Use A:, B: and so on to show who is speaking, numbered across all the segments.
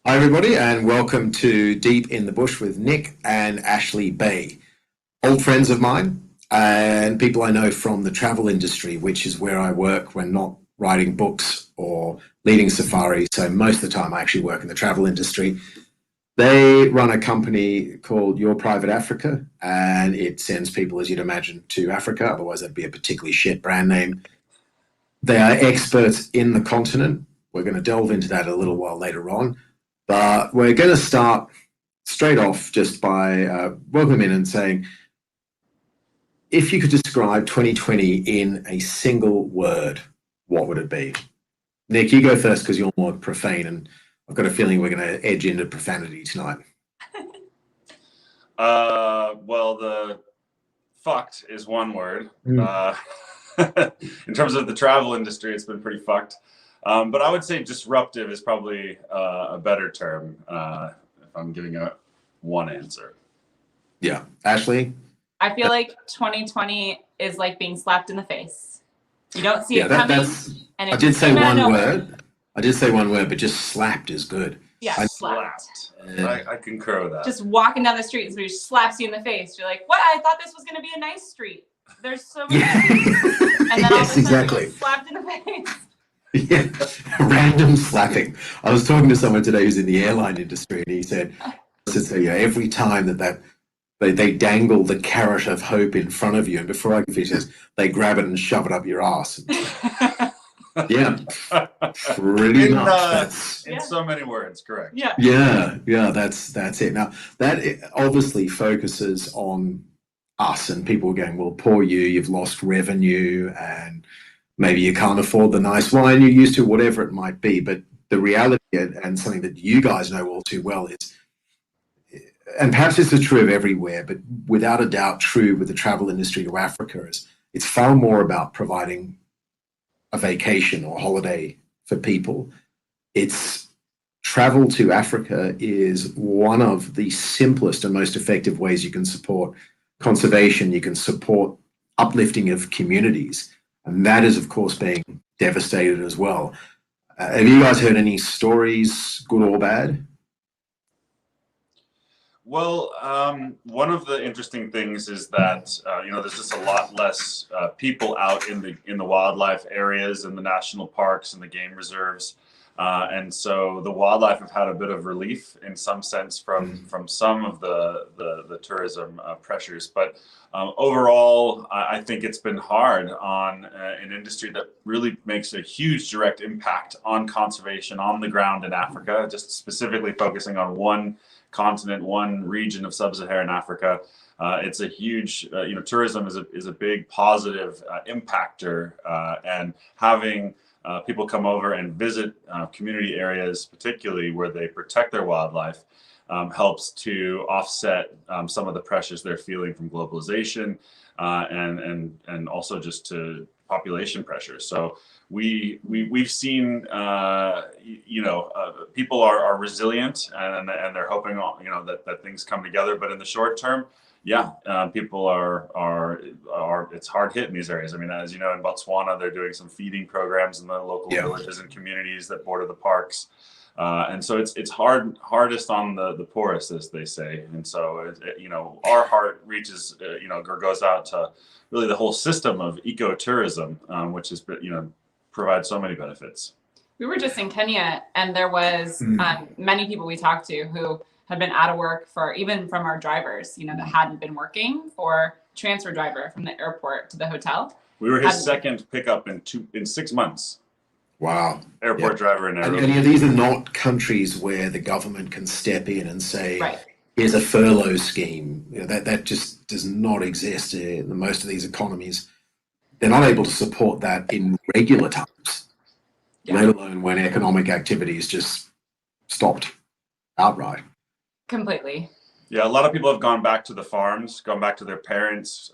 A: Hi, everybody, and welcome to Deep in the Bush with Nick and Ashley Bay. Old friends of mine and people I know from the travel industry, which is where I work when not writing books or leading safaris. So most of the time I actually work in the travel industry. They run a company called Your Private Africa, and it sends people, as you'd imagine, to Africa. Otherwise, that'd be a particularly shit brand name. They are experts in the continent. We're going to delve into that a little while later on. But we're going to start straight off just by welcoming in and saying, if you could describe 2020 in a single word, what would it be? Nick, you go first because you're more profane, and I've got a feeling we're going to edge into profanity tonight.
B: Well, the fucked is one word. In terms of the travel industry, it's been pretty fucked. But I would say disruptive is probably a better term if I'm giving one answer.
A: Yeah. Ashley?
C: I feel like 2020 is like being slapped in the face. You don't see it coming. And
A: I did say one word. I did say one word, but just slapped is good.
C: Yeah, slapped.
B: I concur with that.
C: Just walking down the street and somebody slaps you in the face. You're like, what? I thought this was going to be a nice street. There's so many. And then all of a sudden you're slapped in the face.
A: Yeah, random slapping. I was talking to someone today who's in the airline industry, and he said, every time that they dangle the carrot of hope in front of you, and before I can finish this, they grab it and shove it up your ass. Yeah, pretty much.
B: In so many words, correct.
A: Yeah, that's it. Now, that obviously focuses on us, and people are going, well, poor you, you've lost revenue, and maybe you can't afford the nice wine you used to, whatever it might be. But the reality, and something that you guys know all too well, is, and perhaps this is true of everywhere, but without a doubt true with the travel industry to Africa, is it's far more about providing a vacation or holiday for people. It's travel to Africa is one of the simplest and most effective ways you can support conservation, you can support uplifting of communities. And that is, of course, being devastated as well. Have you guys heard any stories, good or bad?
B: Well, one of the interesting things is that there's just a lot less people out in the wildlife areas and the national parks and the game reserves, and so the wildlife have had a bit of relief in some sense from some of the tourism pressures. But overall, I think it's been hard on an industry that really makes a huge direct impact on conservation on the ground in Africa, just specifically focusing on one continent, one region of sub-Saharan Africa. It's a huge, tourism is a big positive impactor, and having people come over and visit community areas, particularly where they protect their wildlife, helps to offset some of the pressures they're feeling from globalization and also just to population pressures. So we've seen people are resilient and they're hoping that things come together. But in the short term, people are it's hard hit in these areas. I mean, as you know, in Botswana, they're doing some feeding programs in the local villages and communities that border the parks. And so it's hardest on the poorest, as they say. And so, our heart reaches, goes out to really the whole system of ecotourism, which is, provides so many benefits.
C: We were just in Kenya, and there was many people we talked to who had been out of work even from our drivers, that hadn't been working, or transfer driver from the airport to the hotel.
B: We were his second pickup in 6 months.
A: Wow.
B: Airport driver in Nairobi.
A: And these are not countries where the government can step in and say, here's a furlough scheme. That just does not exist in most of these economies. They're not able to support that in regular times, let alone when economic activity is just stopped outright.
C: Completely.
B: Yeah, a lot of people have gone back to the farms, gone back to their parents,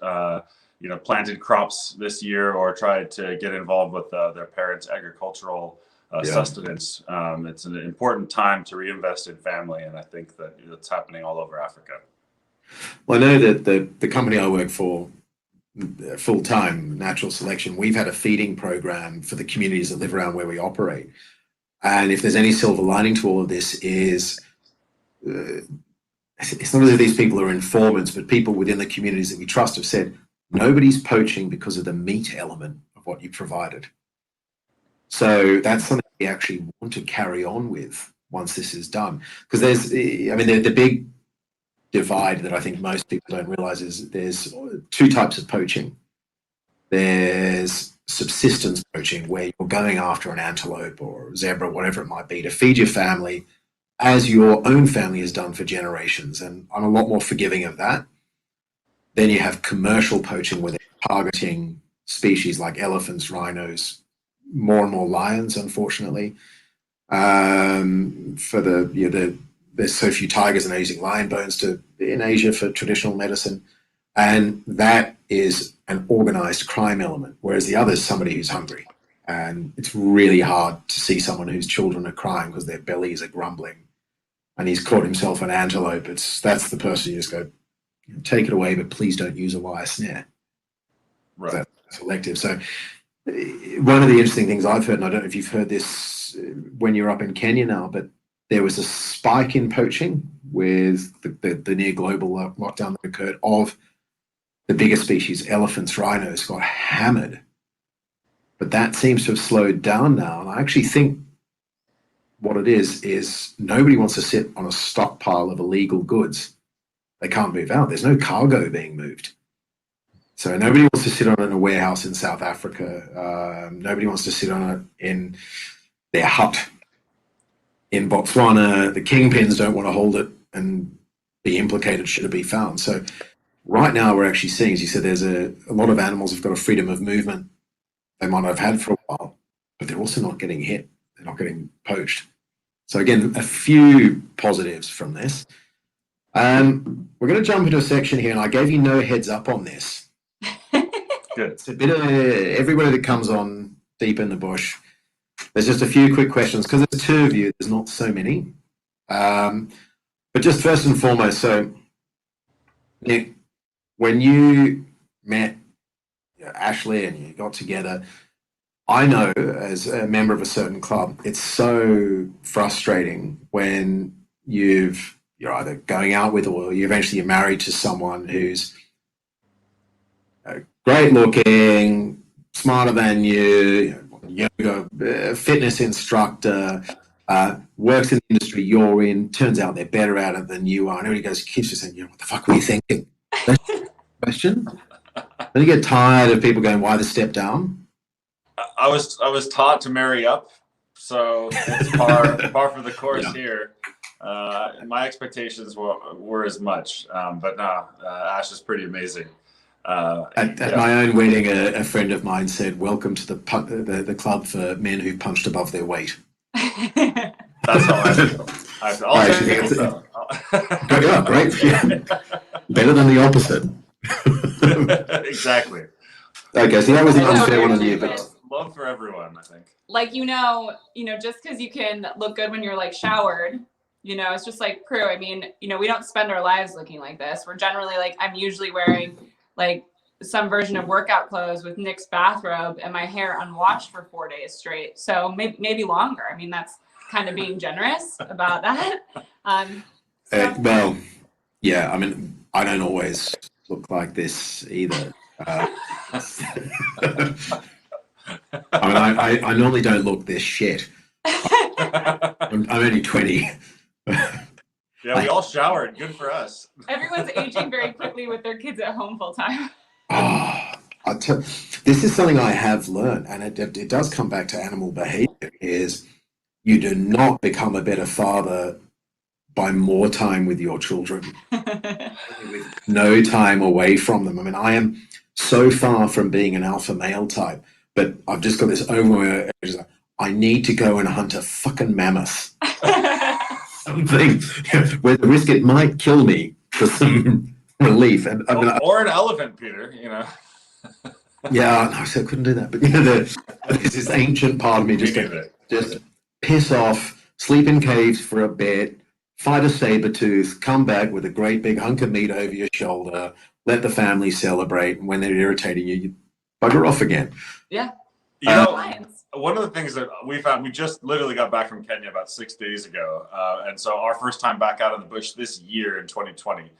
B: planted crops this year, or tried to get involved with their parents' agricultural sustenance. It's an important time to reinvest in family, and I think that it's happening all over Africa.
A: Well, I know that the company I work for, full-time Natural Selection, we've had a feeding program for the communities that live around where we operate. And if there's any silver lining to all of this is, it's not as if these people are informants, but people within the communities that we trust have said, nobody's poaching because of the meat element of what you provided. So that's something we actually want to carry on with once this is done. Because there's, I mean, the big divide that I think most people don't realize is there's two types of poaching. There's subsistence poaching, where you're going after an antelope or a zebra, whatever it might be, to feed your family, as your own family has done for generations. And I'm a lot more forgiving of that. Then you have commercial poaching, where they're targeting species like elephants, rhinos, more and more lions, unfortunately. For there's so few tigers, and they're using lion bones in Asia for traditional medicine. And that is an organized crime element, whereas the other is somebody who's hungry. And it's really hard to see someone whose children are crying because their bellies are grumbling and he's caught himself an antelope. That's the person you just go, take it away, but please don't use a wire snare.
B: Right.
A: That's selective. So one of the interesting things I've heard, and I don't know if you've heard this when you're up in Kenya now, but there was a spike in poaching with the near global lockdown that occurred of the bigger species, elephants, rhinos, got hammered. But that seems to have slowed down now. And I actually think what it is nobody wants to sit on a stockpile of illegal goods. They can't move out. There's no cargo being moved. So nobody wants to sit on it in a warehouse in South Africa. Nobody wants to sit on it in their hut in Botswana. The kingpins don't want to hold it and be implicated should it be found. So right now we're actually seeing, as you said, there's a lot of animals have got a freedom of movement they might have had for a while, but they're also not getting hit. They're not getting poached. So again, a few positives from this. We're going to jump into a section here, and I gave you no heads up on this.
B: Good.
A: It's a bit of everybody that comes on Deep in the Bush. There's just a few quick questions because there's two of you. There's not so many. But just first and foremost, so Nick, when you met Ashley and you got together, I know as a member of a certain club, it's so frustrating when you're either going out with or you eventually you're married to someone who's great looking, smarter than you, yoga, fitness instructor, works in the industry you're in, turns out they're better at it than you are. And everybody keeps just saying, what the fuck were you thinking? Question. Then you get tired of people going, why the step down?
B: I was taught to marry up, so it's par for the course here. My expectations were as much, but no, Ash is pretty amazing.
A: At my own wedding, a friend of mine said, "Welcome to the club for men who punched above their weight."
B: That's how I feel. I'll take it.
A: Yeah, great. Yeah. Better than the opposite.
B: Exactly.
A: Okay, so that was an unfair one on you, but
B: love for everyone, I think.
C: Like, just because you can look good when you're like showered, it's just like crew. I mean, we don't spend our lives looking like this. We're generally like, I'm usually wearing like some version of workout clothes with Nick's bathrobe and my hair unwashed for 4 days straight. So maybe longer. I mean, that's kind of being generous about that.
A: Well, yeah, I mean, I don't always look like this either. I mean, I normally don't look this shit. I'm only 20.
B: Yeah, we all showered. Good for us.
C: Everyone's aging very quickly with their kids at home full time.
A: This is something I have learned, and it does come back to animal behavior, is you do not become a better father by more time with your children, with no time away from them. I mean, I am so far from being an alpha male type, but I've just got this overwhelming, I need to go and hunt a fucking mammoth. Something where the risk it might kill me for some relief. And I mean,
B: or an elephant, Peter,
A: Yeah, no, so I couldn't do that. But there's this ancient part of me just piss off, sleep in caves for a bit, fight a saber tooth, come back with a great big hunk of meat over your shoulder, let the family celebrate, and when they're irritating you, you bugger off again.
C: Yeah.
B: one of the things that we found, we just literally got back from Kenya about 6 days ago. And so our first time back out in the bush this year in 2020.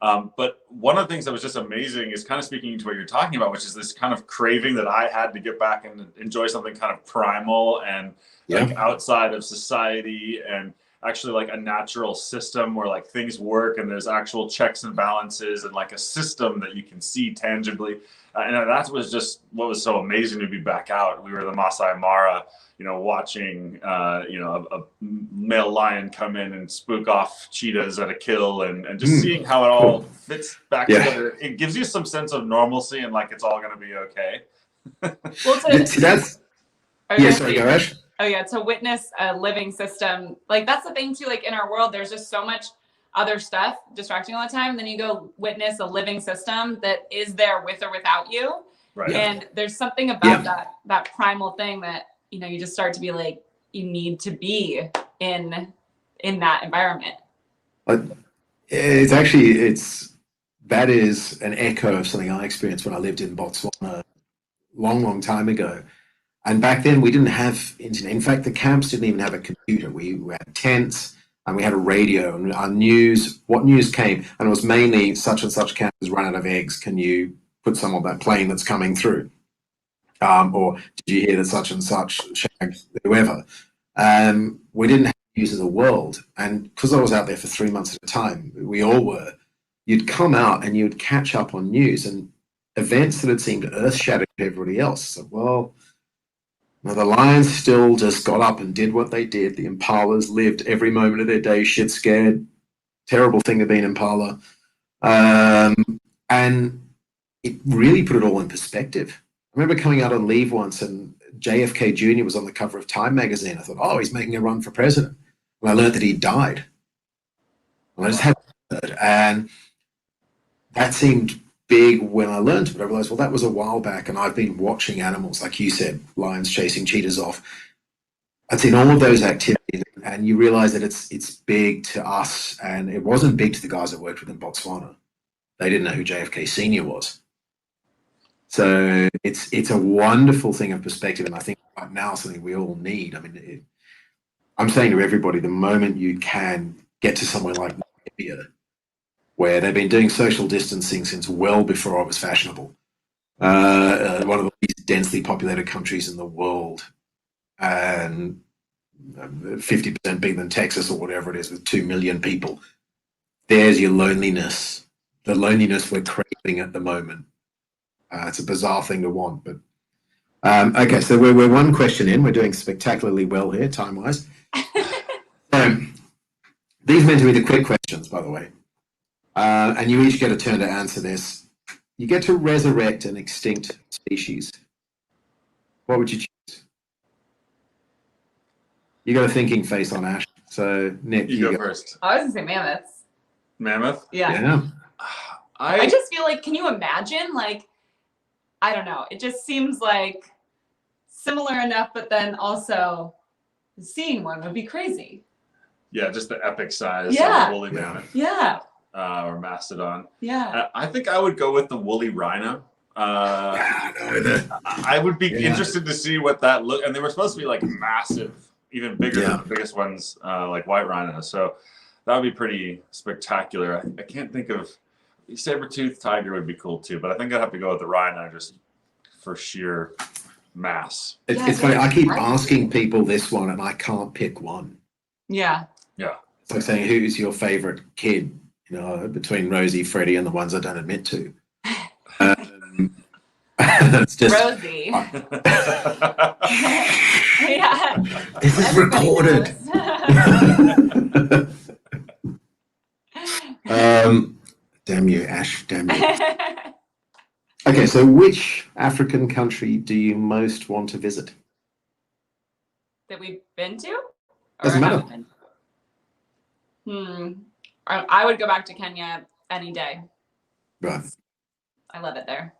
B: But one of the things that was just amazing is kind of speaking to what you're talking about, which is this kind of craving that I had to get back and enjoy something kind of primal and like outside of society, and actually like a natural system where like things work and there's actual checks and balances and like a system that you can see tangibly. And that was just what was so amazing to be back out. We were the Masai Mara, watching, a male lion come in and spook off cheetahs at a kill, and just seeing how it all fits back together. It gives you some sense of normalcy and like it's all going to be okay.
C: Well,
A: that's sorry, go ahead.
C: Oh yeah, to witness a living system, like that's the thing too. Like in our world, there's just so much other stuff distracting all the time. And then you go witness a living system that is there with or without you.
B: Right.
C: And there's something about that primal thing that you just start to be like, you need to be in that environment.
A: That is an echo of something I experienced when I lived in Botswana long time ago. And back then we didn't have internet. In fact, the camps didn't even have a computer. We had tents and we had a radio, and what news came, and it was mainly such and such camp has run out of eggs. Can you put some on that plane that's coming through? Or did you hear that such and such shagged whoever? We didn't have news of the world. And because I was out there for 3 months at a time, we all were, you'd come out and you'd catch up on news and events that had seemed earth-shattering to everybody else. So, well, the lions still just got up and did what they did. The impalas lived every moment of their day, shit scared, terrible thing to be an impala. And it really put it all in perspective. I remember coming out on leave once and JFK Jr. was on the cover of Time magazine. I thought, oh, he's making a run for president. And I learned that he died. And I just had heard. And that seemed big when I learned it. But I realized, well, that was a while back, and I've been watching animals, like you said, lions chasing cheetahs off. I'd seen all of those activities, and you realize that it's big to us, and it wasn't big to the guys that worked with in Botswana. They didn't know who JFK Sr. was. So it's a wonderful thing of perspective, and I think right now something we all need. I mean, I'm saying to everybody, the moment you can get to somewhere like Namibia, where they've been doing social distancing since well before I was fashionable, one of the least densely populated countries in the world, and 50% bigger than Texas or whatever it is, with 2 million people. There's your loneliness, the loneliness we're craving at the moment. It's a bizarre thing to want, but okay, so we're one question in. We're doing spectacularly well here, time-wise. These meant to be the quick questions, by the way. And you each get a turn to answer this. You get to resurrect an extinct species. What would you choose? You got a thinking face on Ash. So Nick,
B: you go first.
C: I was gonna say mammoths.
B: Mammoth?
C: Yeah. I just feel like, can you imagine? Like, I don't know. It just seems like similar enough, but then also seeing one would be crazy.
B: Yeah, just the epic size of a woolly mammoth.
C: Yeah.
B: Or mastodon.
C: Yeah.
B: I think I would go with the woolly rhino. I would be interested to see what that look. And they were supposed to be like massive, even bigger than the biggest ones, like white rhino. So that would be pretty spectacular. I can't think of. Saber-toothed tiger would be cool too, but I think I'd have to go with the rhino just for sheer mass.
A: It's funny. I keep asking people this one, and I can't pick one.
C: Yeah.
B: Yeah.
A: It's like saying, who's your favorite kid? Between Rosie, Freddie, and the ones I don't admit to. It's just
C: Rosie. Yeah.
A: This is recorded. Damn you, Ash. Damn you. Okay, so which African country do you most want to visit?
C: That we've been to?
A: Doesn't matter.
C: I would go back to Kenya any day.
A: Right.
C: I love it there.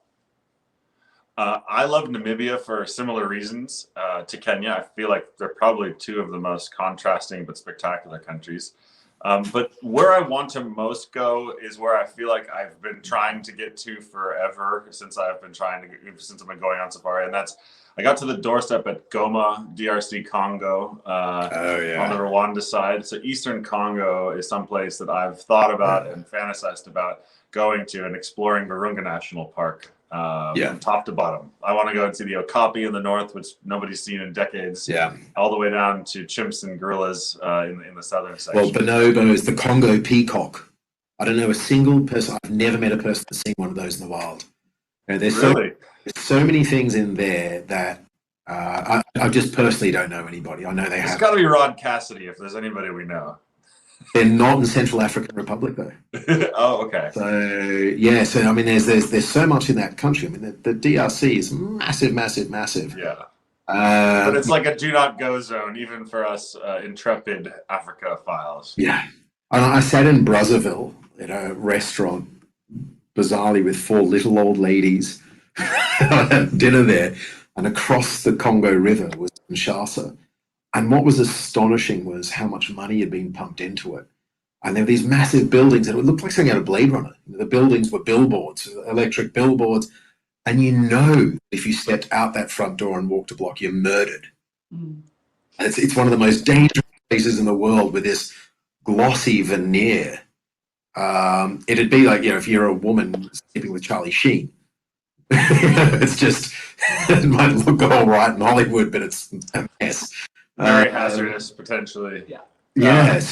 B: I love Namibia for similar reasons to Kenya. I feel like they're probably two of the most contrasting but spectacular countries. But where I want to most go is where I feel like I've been trying to get to forever since I've been going on safari, and that's I got to the doorstep at Goma, DRC Congo,
A: Oh yeah.
B: on the Rwanda side. So Eastern Congo is someplace that I've thought about and fantasized about going to and exploring Virunga National Park from top to bottom. I want to go and see the Okapi in the north, which nobody's seen in decades, all the way down to chimps and gorillas in the southern section.
A: Well, bonobo is the Congo peacock. I don't know a single person, I've never met a person that's seen one of those in the wild. You know, there's so many things in there that I just personally don't know anybody. I know they have.
B: It's got to be Rod Cassidy if there's anybody we know.
A: They're not in Central African Republic though.
B: Oh, okay.
A: So I mean, there's so much in that country. I mean, the DRC is massive, massive, massive.
B: Yeah. But it's like a do not go zone, even for us intrepid Africa files.
A: Yeah. I sat in Brazzaville at a restaurant, bizarrely with 4 little old ladies. I had dinner there, and across the Congo River was Kinshasa. And what was astonishing was how much money had been pumped into it. And there were these massive buildings, and it looked like something out of Blade Runner. The buildings were billboards, electric billboards. And you know, if you stepped out that front door and walked a block, you're murdered. And it's one of the most dangerous places in the world with this glossy veneer. It'd be like, if you're a woman sleeping with Charlie Sheen. It's just, it might look all right in Hollywood, but it's a mess.
B: Very hazardous, potentially.
A: It's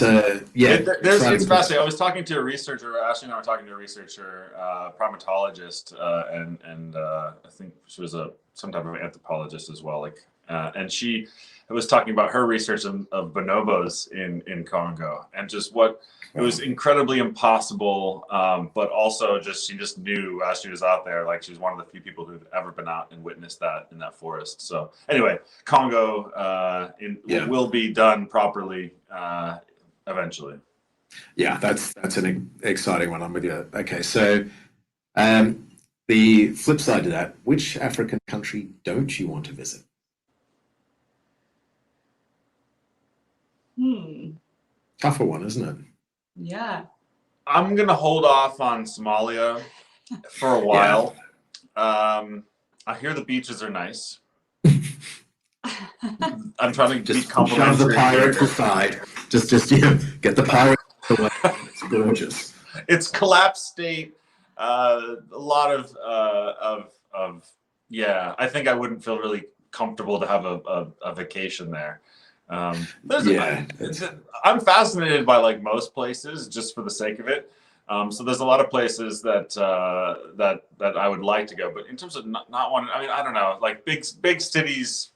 B: fascinating. I was talking to a researcher, Ashley and I were talking to a researcher, primatologist, and I think she was some type of anthropologist as well. And she was talking about her research of bonobos in Congo, and just what it was incredibly impossible, but also she just knew as she was out there, like she was one of the few people who'd ever been out and witnessed that in that forest. So anyway, Congo will be done properly eventually.
A: Yeah, that's an exciting one. I'm with you. Okay, so the flip side to that, which African country don't you want to visit? Tougher one, isn't it?
C: Yeah.
B: I'm going to hold off on Somalia for a while. I hear the beaches are nice. I'm trying to be complimentary.
A: Shove the pirate aside. Just get the pirate away. It's gorgeous.
B: It's collapsed state. A lot of I think I wouldn't feel really comfortable to have a vacation there. I'm fascinated by like most places just for the sake of it. So there's a lot of places that I would like to go, but in terms of not wanting, I mean, I don't know, like big cities,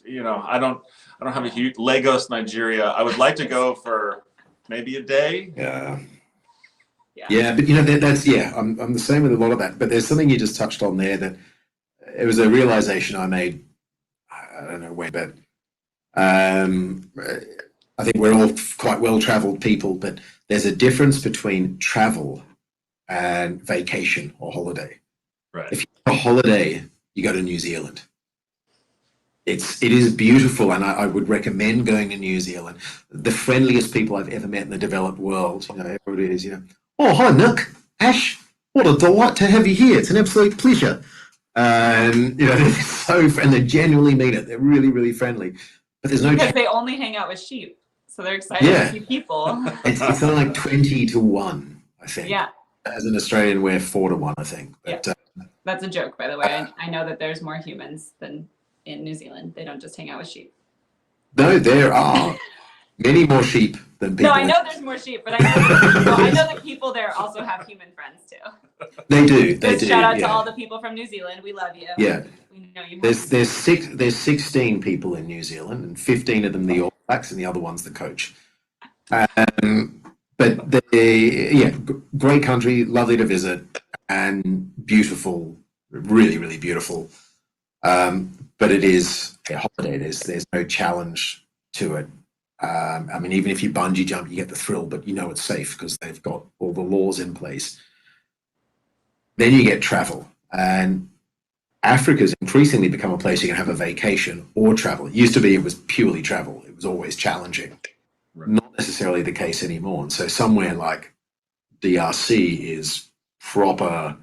B: I don't have a huge Lagos, Nigeria. I would like to go for maybe a day.
A: Yeah, but that's I'm the same with a lot of that. But there's something you just touched on there that it was a realization I made. I don't know when, but I think we're all quite well-traveled people, but there's a difference between travel and vacation or holiday.
B: Right.
A: If you're on a holiday, you go to New Zealand. It is beautiful, and I would recommend going to New Zealand. The friendliest people I've ever met in the developed world. Everybody is, oh, hi, Nick, Ash, what a delight to have you here. It's an absolute pleasure. And, they're so friendly. They genuinely mean it. They're really, really friendly. But there's no...
C: Because they only hang out with sheep, so they're excited to see people.
A: It's something like 20-1, I think.
C: Yeah.
A: As an Australian, we're 4-1, I think. But,
C: that's a joke, by the way. I know that there's more humans than in New Zealand. They don't just hang out with sheep.
A: No, there are many more sheep than people.
C: No, I know there's more sheep, but I know that people there also have human friends too.
A: They do.
C: Shout out to all the people from New Zealand. We love you.
A: Yeah.
C: We know you.
A: There's 16 people in New Zealand, and 15 of them the All Blacks, and the other one's the coach. But great country, lovely to visit, and beautiful, really, really beautiful. But it is a holiday. There's no challenge to it. I mean, even if you bungee jump, you get the thrill, but it's safe because they've got all the laws in place. Then you get travel, and Africa's increasingly become a place you can have a vacation or travel. It used to be it was purely travel. It was always challenging. Right. Not necessarily the case anymore. And so somewhere like DRC is proper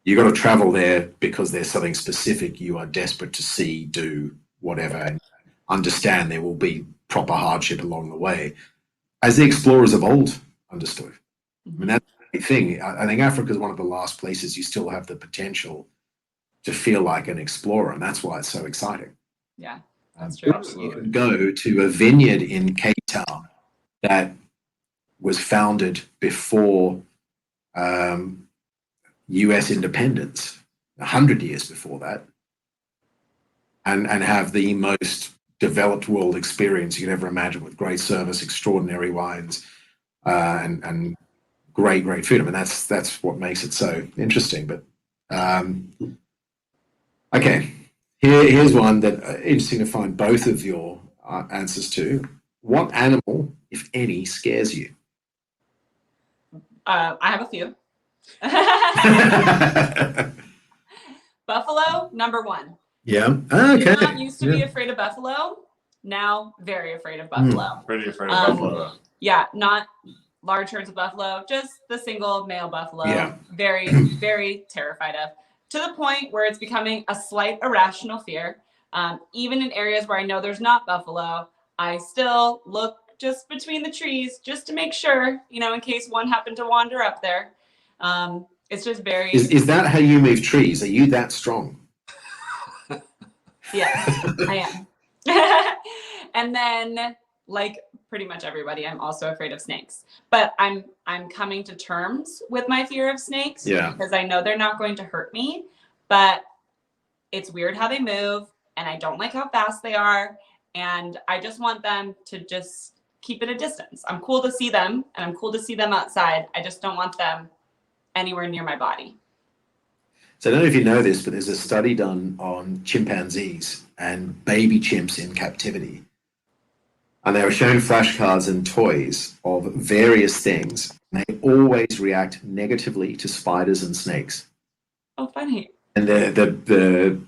A: You got to travel there because there's something specific you are desperate to see, do, whatever, and understand there will be proper hardship along the way, as the explorers of old understood. I mean, that's the thing. I think Africa is one of the last places you still have the potential to feel like an explorer, and that's why it's so exciting.
C: Yeah, that's true.
A: You can go to a vineyard in Cape Town that was founded before US independence, 100 years before that, and have the most developed world experience you could ever imagine, with great service, extraordinary wines, and great food. I mean, that's what makes it so interesting. But okay, here's one that interesting to find both of your answers to. What animal, if any, scares you?
C: I have a few. Buffalo, number one.
A: Yeah. Okay.
C: Did not used to be afraid of buffalo. Now, very afraid of buffalo.
B: Pretty afraid of buffalo.
C: Yeah, not large herds of buffalo, just the single male buffalo.
A: Yeah.
C: Very, very terrified of. To the point where it's becoming a slight irrational fear. Even in areas where I know there's not buffalo, I still look just between the trees just to make sure, in case one happened to wander up there. It's just very...
A: Is that how you move trees? Are you that strong?
C: Yes, I am. And then, like pretty much everybody, I'm also afraid of snakes. But I'm coming to terms with my fear of snakes.
A: Yeah.
C: Because I know they're not going to hurt me. But it's weird how they move, and I don't like how fast they are. And I just want them to just keep at a distance. I'm cool to see them, and I'm cool to see them outside. I just don't want them anywhere near my body.
A: So I don't know if you know this, but there's a study done on chimpanzees and baby chimps in captivity. And they were shown flashcards and toys of various things. And they always react negatively to spiders and snakes.
C: Oh, funny.
A: And the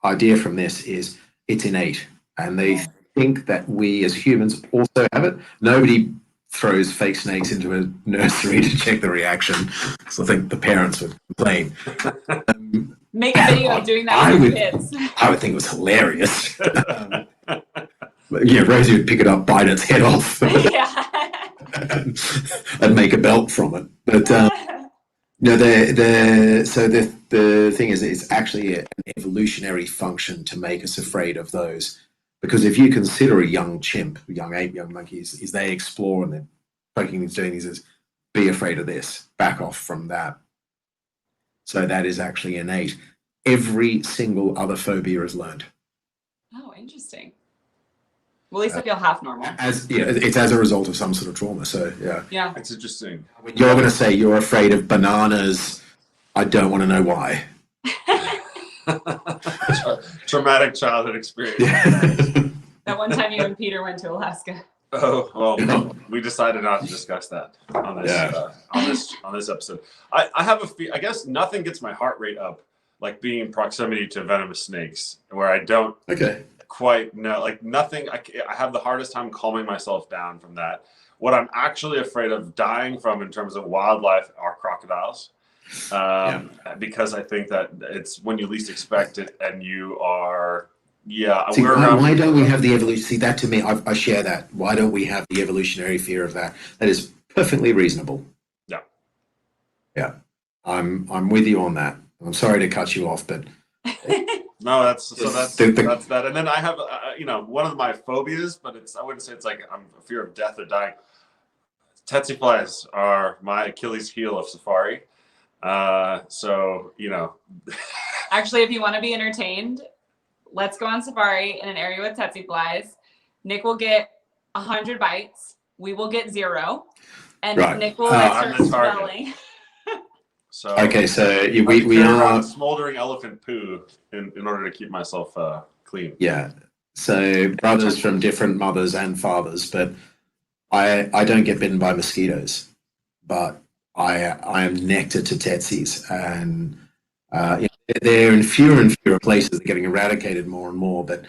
A: idea from this is it's innate. And they think that we as humans also have it. Nobody throws fake snakes into a nursery to check the reaction. So I think the parents would complain.
C: Make a video of doing that with kids.
A: I would think it was hilarious. Rosie would pick it up, bite its head off, and make a belt from it. But the thing is, it's actually an evolutionary function to make us afraid of those. Because if you consider a young chimp, young ape, young monkey, is they explore and they're poking and doing these, be afraid of this, back off from that. So that is actually innate. Every single other phobia is learned.
C: Oh, interesting. Well, at least I feel half normal.
A: It's as a result of some sort of trauma. So
C: yeah,
B: it's interesting.
A: When you're going to say you're afraid of bananas, I don't want to know why.
B: Traumatic childhood experience.
C: That one time you and Peter went to Alaska.
B: Oh well, we decided not to discuss that on this episode. I have I guess nothing gets my heart rate up like being in proximity to venomous snakes, where I don't quite know, like nothing. I have the hardest time calming myself down from that. What I'm actually afraid of dying from in terms of wildlife are crocodiles. Because I think that it's when you least expect it, and you are,
A: See, why don't we have the evolution? See, that to me, I share that. Why don't we have the evolutionary fear of that? That is perfectly reasonable. Yeah, I'm with you on that. I'm sorry to cut you off, but
B: no, that's that. And then I have, one of my phobias, but I wouldn't say it's like I'm a fear of death or dying. Tsetse flies are my Achilles heel of safari.
C: Actually, if you want to be entertained, let's go on safari in an area with tsetse flies. Nick will get 100 bites. We will get 0. And Nick will start swelling.
B: So
A: we are
B: smoldering elephant poo in order to keep myself clean.
A: Yeah. So brothers from different mothers and fathers, but I don't get bitten by mosquitoes, but I am nectar to tsetses, and they're in fewer and fewer places. They're getting eradicated more and more. But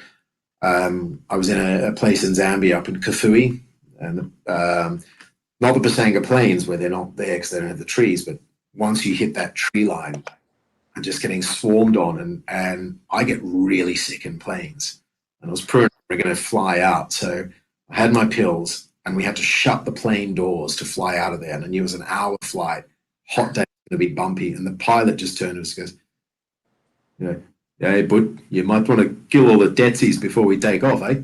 A: I was in a place in Zambia up in Kafue, and not the Basanga Plains where they're not there because they don't have the trees. But once you hit that tree line, and just getting swarmed on, and I get really sick in planes. And I was probably going to fly out, so I had my pills, and we had to shut the plane doors to fly out of there. And I knew it was an hour flight, hot day, going to be bumpy. And the pilot just turned to us and goes, you know, "Hey, but you might want to kill all the deadsies before we take off, eh?"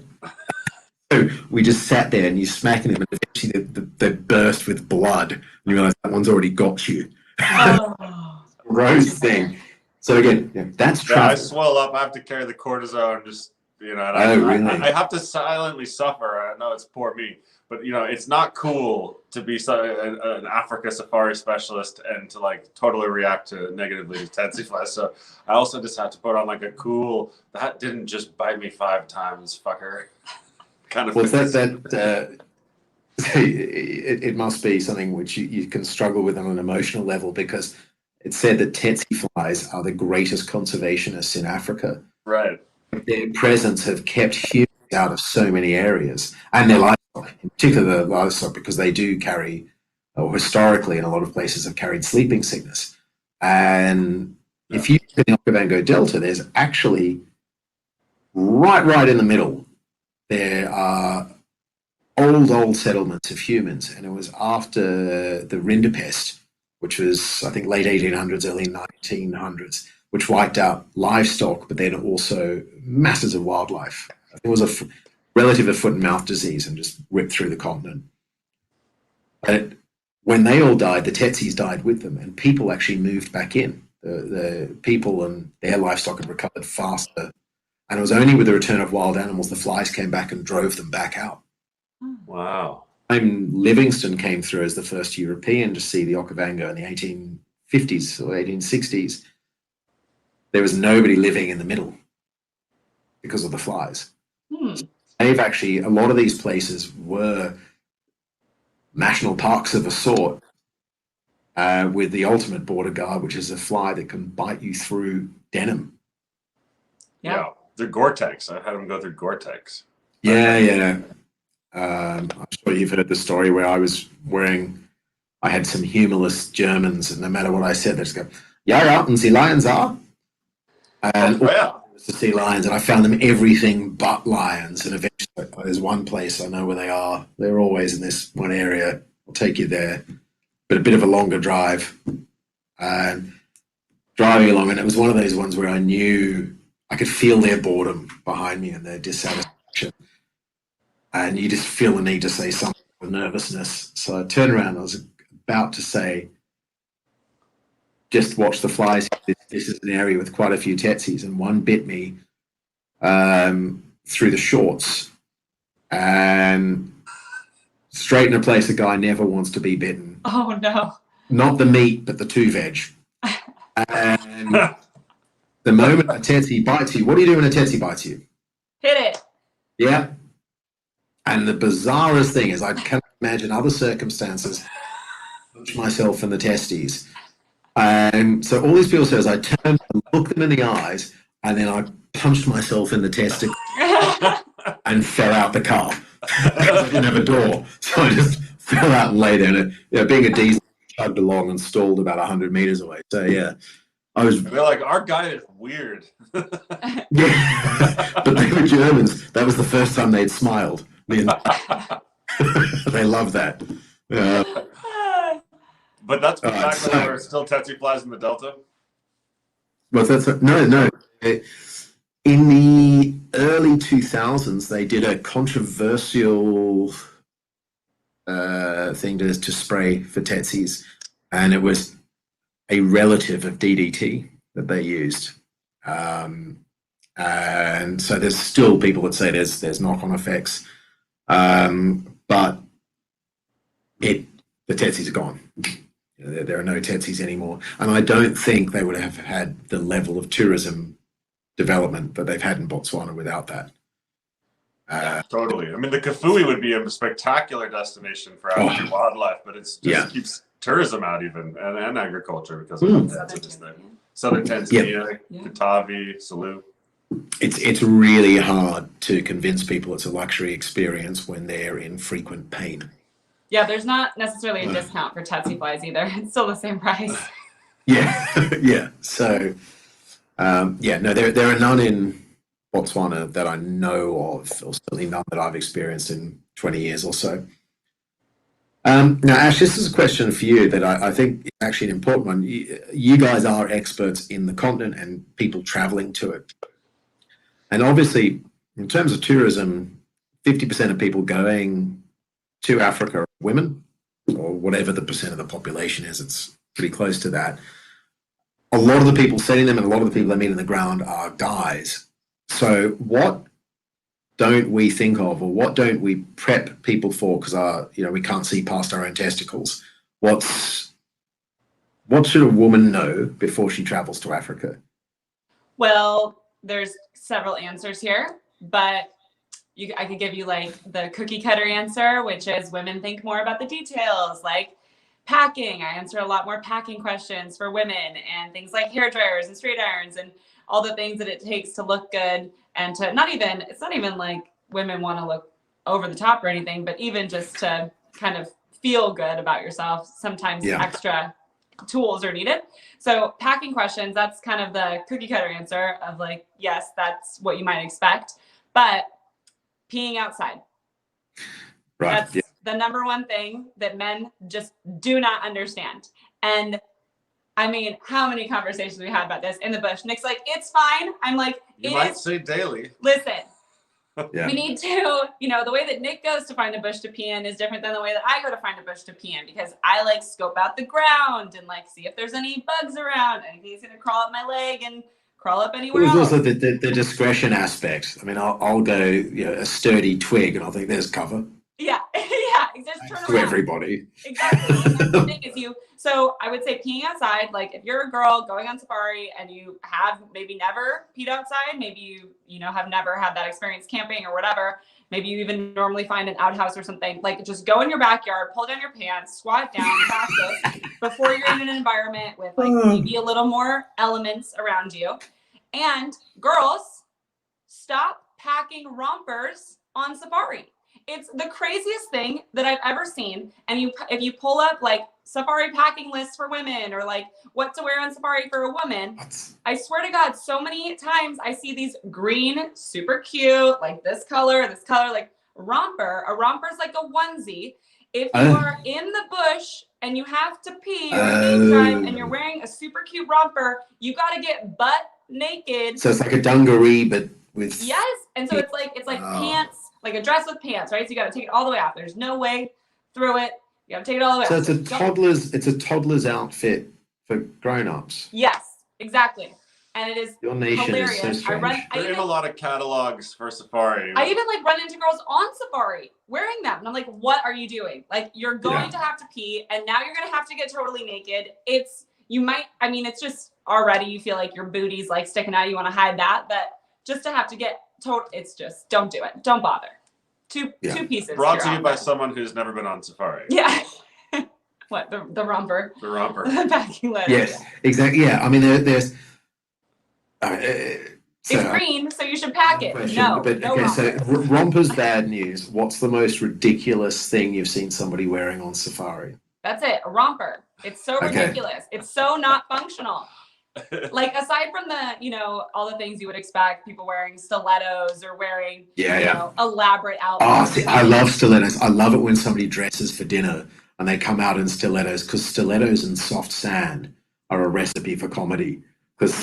A: So we just sat there, and you're smacking them, and eventually they burst with blood. And you realize that one's already got you.
C: Oh.
A: Gross thing. So again, that's
B: Yeah, I
A: travel.
B: swell up. I have to carry the cortisone. Just and
A: really?
B: I have to silently suffer. I know it's poor me, but it's not cool to be an Africa safari specialist and to like totally react to negatively to tsetse flies. So I also just have to put on like a cool. That didn't just bite me 5 times, fucker. Kind of.
A: Well, it must be something which you can struggle with on an emotional level, because it's said that tsetse flies are the greatest conservationists in Africa.
B: Right.
A: Their presence have kept humans out of so many areas, and their livestock, in particular the livestock, because they do carry, or historically in a lot of places have carried sleeping sickness. And if you look at the Okavango Delta, there's actually right in the middle, there are old settlements of humans, and it was after the Rinderpest, which was, I think, late 1800s, early 1900s, which wiped out livestock, but then also masses of wildlife. I think it was a relative of foot and mouth disease and just ripped through the continent. But when they all died, the tsetses died with them, and people actually moved back in. The people and their livestock had recovered faster, and it was only with the return of wild animals the flies came back and drove them back out.
B: Wow.
A: Livingston came through as the first European to see the Okavango in the 1850s or 1860s. There was nobody living in the middle because of the flies. They've actually, a lot of these places were national parks of a sort, with the ultimate border guard, which is a fly that can bite you through denim.
B: Yeah. They're Gore-Tex. I had them go through Gore-Tex.
A: Yeah. I'm sure you've heard the story where I had some humorless Germans, and no matter what I said, they just go, "Yeah, and sea lions are." And to see lions, and I found them everything but lions. And eventually, there's one place I know where they are. They're always in this one area. I'll take you there, but a bit of a longer drive. And driving along, and it was one of those ones where I knew I could feel their boredom behind me and their dissatisfaction. And you just feel the need to say something with nervousness. So I turned around. I was about to say, "Just watch the flies. This is an area with quite a few tsetses," and one bit me through the shorts, and straight in a place a guy never wants to be bitten.
C: Oh no!
A: Not the meat, but the 2 veg. And the moment a tsetse bites you, what do you do when a tsetse bites you?
C: Hit it.
A: Yeah. And the bizarrest thing is, I cannot imagine other circumstances. Punch myself in the testes. And so all these people say is I turned and looked them in the eyes, and then I punched myself in the testicles and fell out the car. I didn't have a door, so I just fell out and lay there. And being a diesel, chugged along and stalled about 100 meters away. So yeah, I was.
B: They're like, our guy is weird.
A: Yeah, but they were Germans. That was the first time they'd smiled. They love that.
B: But that's exactly where there's still tsetse flies in the Delta.
A: Well, no. In the early 2000s, they did a controversial thing to spray for tsetses, and it was a relative of DDT that they used. And so there's still people that say there's knock-on effects, but the tsetses are gone. There are no tsetses anymore, and I don't think they would have had the level of tourism development that they've had in Botswana without that.
B: Totally. I mean, the Kafui would be a spectacular destination for African wildlife, but it just keeps tourism out even, and agriculture because of the Southern Tanzania, Katavi, Selous.
A: It's really hard to convince people it's a luxury experience when they're in frequent pain.
C: Yeah, there's not necessarily a discount for tsetse flies either. It's still the same price.
A: Yeah, yeah. So, yeah, no, there are none in Botswana that I know of, or certainly none that I've experienced in 20 years or so. Now, Ash, this is a question for you that I think is actually an important one. You guys are experts in the continent and people traveling to it. And obviously, in terms of tourism, 50% of people going to Africa are women, or whatever the percent of the population is. It's pretty close to that. A lot of the people setting them and a lot of the people I meet in the ground are guys. So, what don't we think of, or what don't we prep people for? Because we can't see past our own testicles. What should a woman know before she travels to Africa?
C: Well, there's several answers here, but I could give you like the cookie cutter answer, which is women think more about the details, like packing. I answer a lot more packing questions for women, and things like hair dryers and straight irons and all the things that it takes to look good, and to it's not even like women want to look over the top or anything, but even just to kind of feel good about yourself. Sometimes extra tools are needed. So packing questions, that's kind of the cookie cutter answer of like, yes, that's what you might expect. But peeing outside.
A: Right.
C: That's the number one thing that men just do not understand. And I mean, how many conversations we had about this in the bush? Nick's like, it's fine. I'm like,
B: you might say daily.
C: Listen,
A: Yeah.
C: we need to, the way that Nick goes to find a bush to pee in is different than the way that I go to find a bush to pee in, because I like scope out the ground and like see if there's any bugs around, anything's gonna crawl up my leg and crawl up anywhere else.
A: There's also the discretion aspect. I mean, I'll go a sturdy twig and I'll think there's cover.
C: Yeah, just turn
A: to
C: around.
A: Everybody.
C: Exactly. And that's the thing is so I would say peeing outside, like if you're a girl going on safari and you have maybe never peed outside, maybe you have never had that experience camping or whatever, maybe you even normally find an outhouse or something, like just go in your backyard, pull down your pants, squat down, practice before you're in an environment with like maybe a little more elements around you. And girls, stop packing rompers on safari. It's the craziest thing that I've ever seen. And if you pull up like safari packing lists for women, or like what to wear on safari for a woman, I swear to God, so many times I see these green, super cute, like this color, like romper. A romper is like a onesie. If you are in the bush and you have to pee or game drive and you're wearing a super cute romper, you got to get butt naked.
A: So it's like a dungaree, but with
C: and so it's like pants, like a dress with pants, right? So you got to take it all the way off. There's no way through it. You got to take it all the way off.
A: So it's a toddler's outfit for grown-ups.
C: Yes, exactly. And it is
A: Your nation
C: hilarious.
A: is so strange.
B: They're in a lot of catalogs for safari.
C: I even like run into girls on safari wearing them, and I'm like, what are you doing? Like, you're going to have to pee, and now you're gonna have to get totally naked. It's just already you feel like your booty's like sticking out. You want to hide that, but just to have to get total, it's just, don't do it. Don't bother. Two pieces.
B: Brought to you by someone who's never been on safari.
C: Yeah. What, the romper?
B: The romper.
C: The packing letter.
A: Yes, exactly. Yeah, I mean, there's.
C: It's green, so you should pack it. No romper.
A: So romper's bad news. What's the most ridiculous thing you've seen somebody wearing on safari?
C: That's it, a romper. It's so ridiculous. It's so not functional. Like, aside from the, all the things you would expect, people wearing stilettos or wearing, elaborate outfits.
A: Oh, see, I love stilettos. I love it when somebody dresses for dinner and they come out in stilettos, because stilettos and soft sand are a recipe for comedy. Because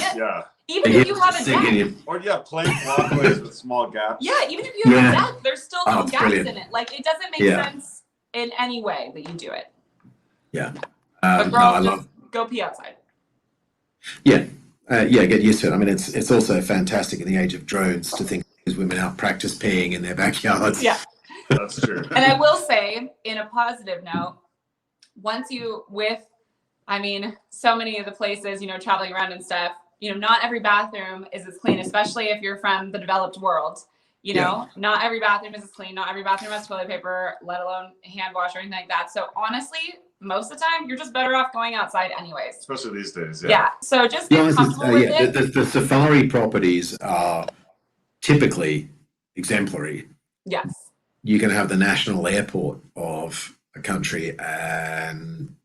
C: even if you have a deck.
B: Or plain walkways with small gaps.
C: Yeah, even if you have a deck, there's still little gaps
A: brilliant.
C: in it. Like, it doesn't make sense in any way that you do it.
A: Yeah.
C: But girls, go pee outside.
A: Yeah. Get used to it. I mean, it's also fantastic in the age of drones to think these women out practice peeing in their backyards.
C: Yeah.
B: That's true.
C: And I will say, in a positive note, so many of the places, traveling around and stuff, not every bathroom is as clean, especially if you're from the developed world. Not every bathroom is as clean. Not every bathroom has toilet paper, let alone hand wash or anything like that. So honestly, most of the time, you're just better off going outside anyways.
B: Especially these days.
C: Yeah. So just get comfortable with it.
A: The safari properties are typically exemplary.
C: Yes.
A: You can have the national airport of a country and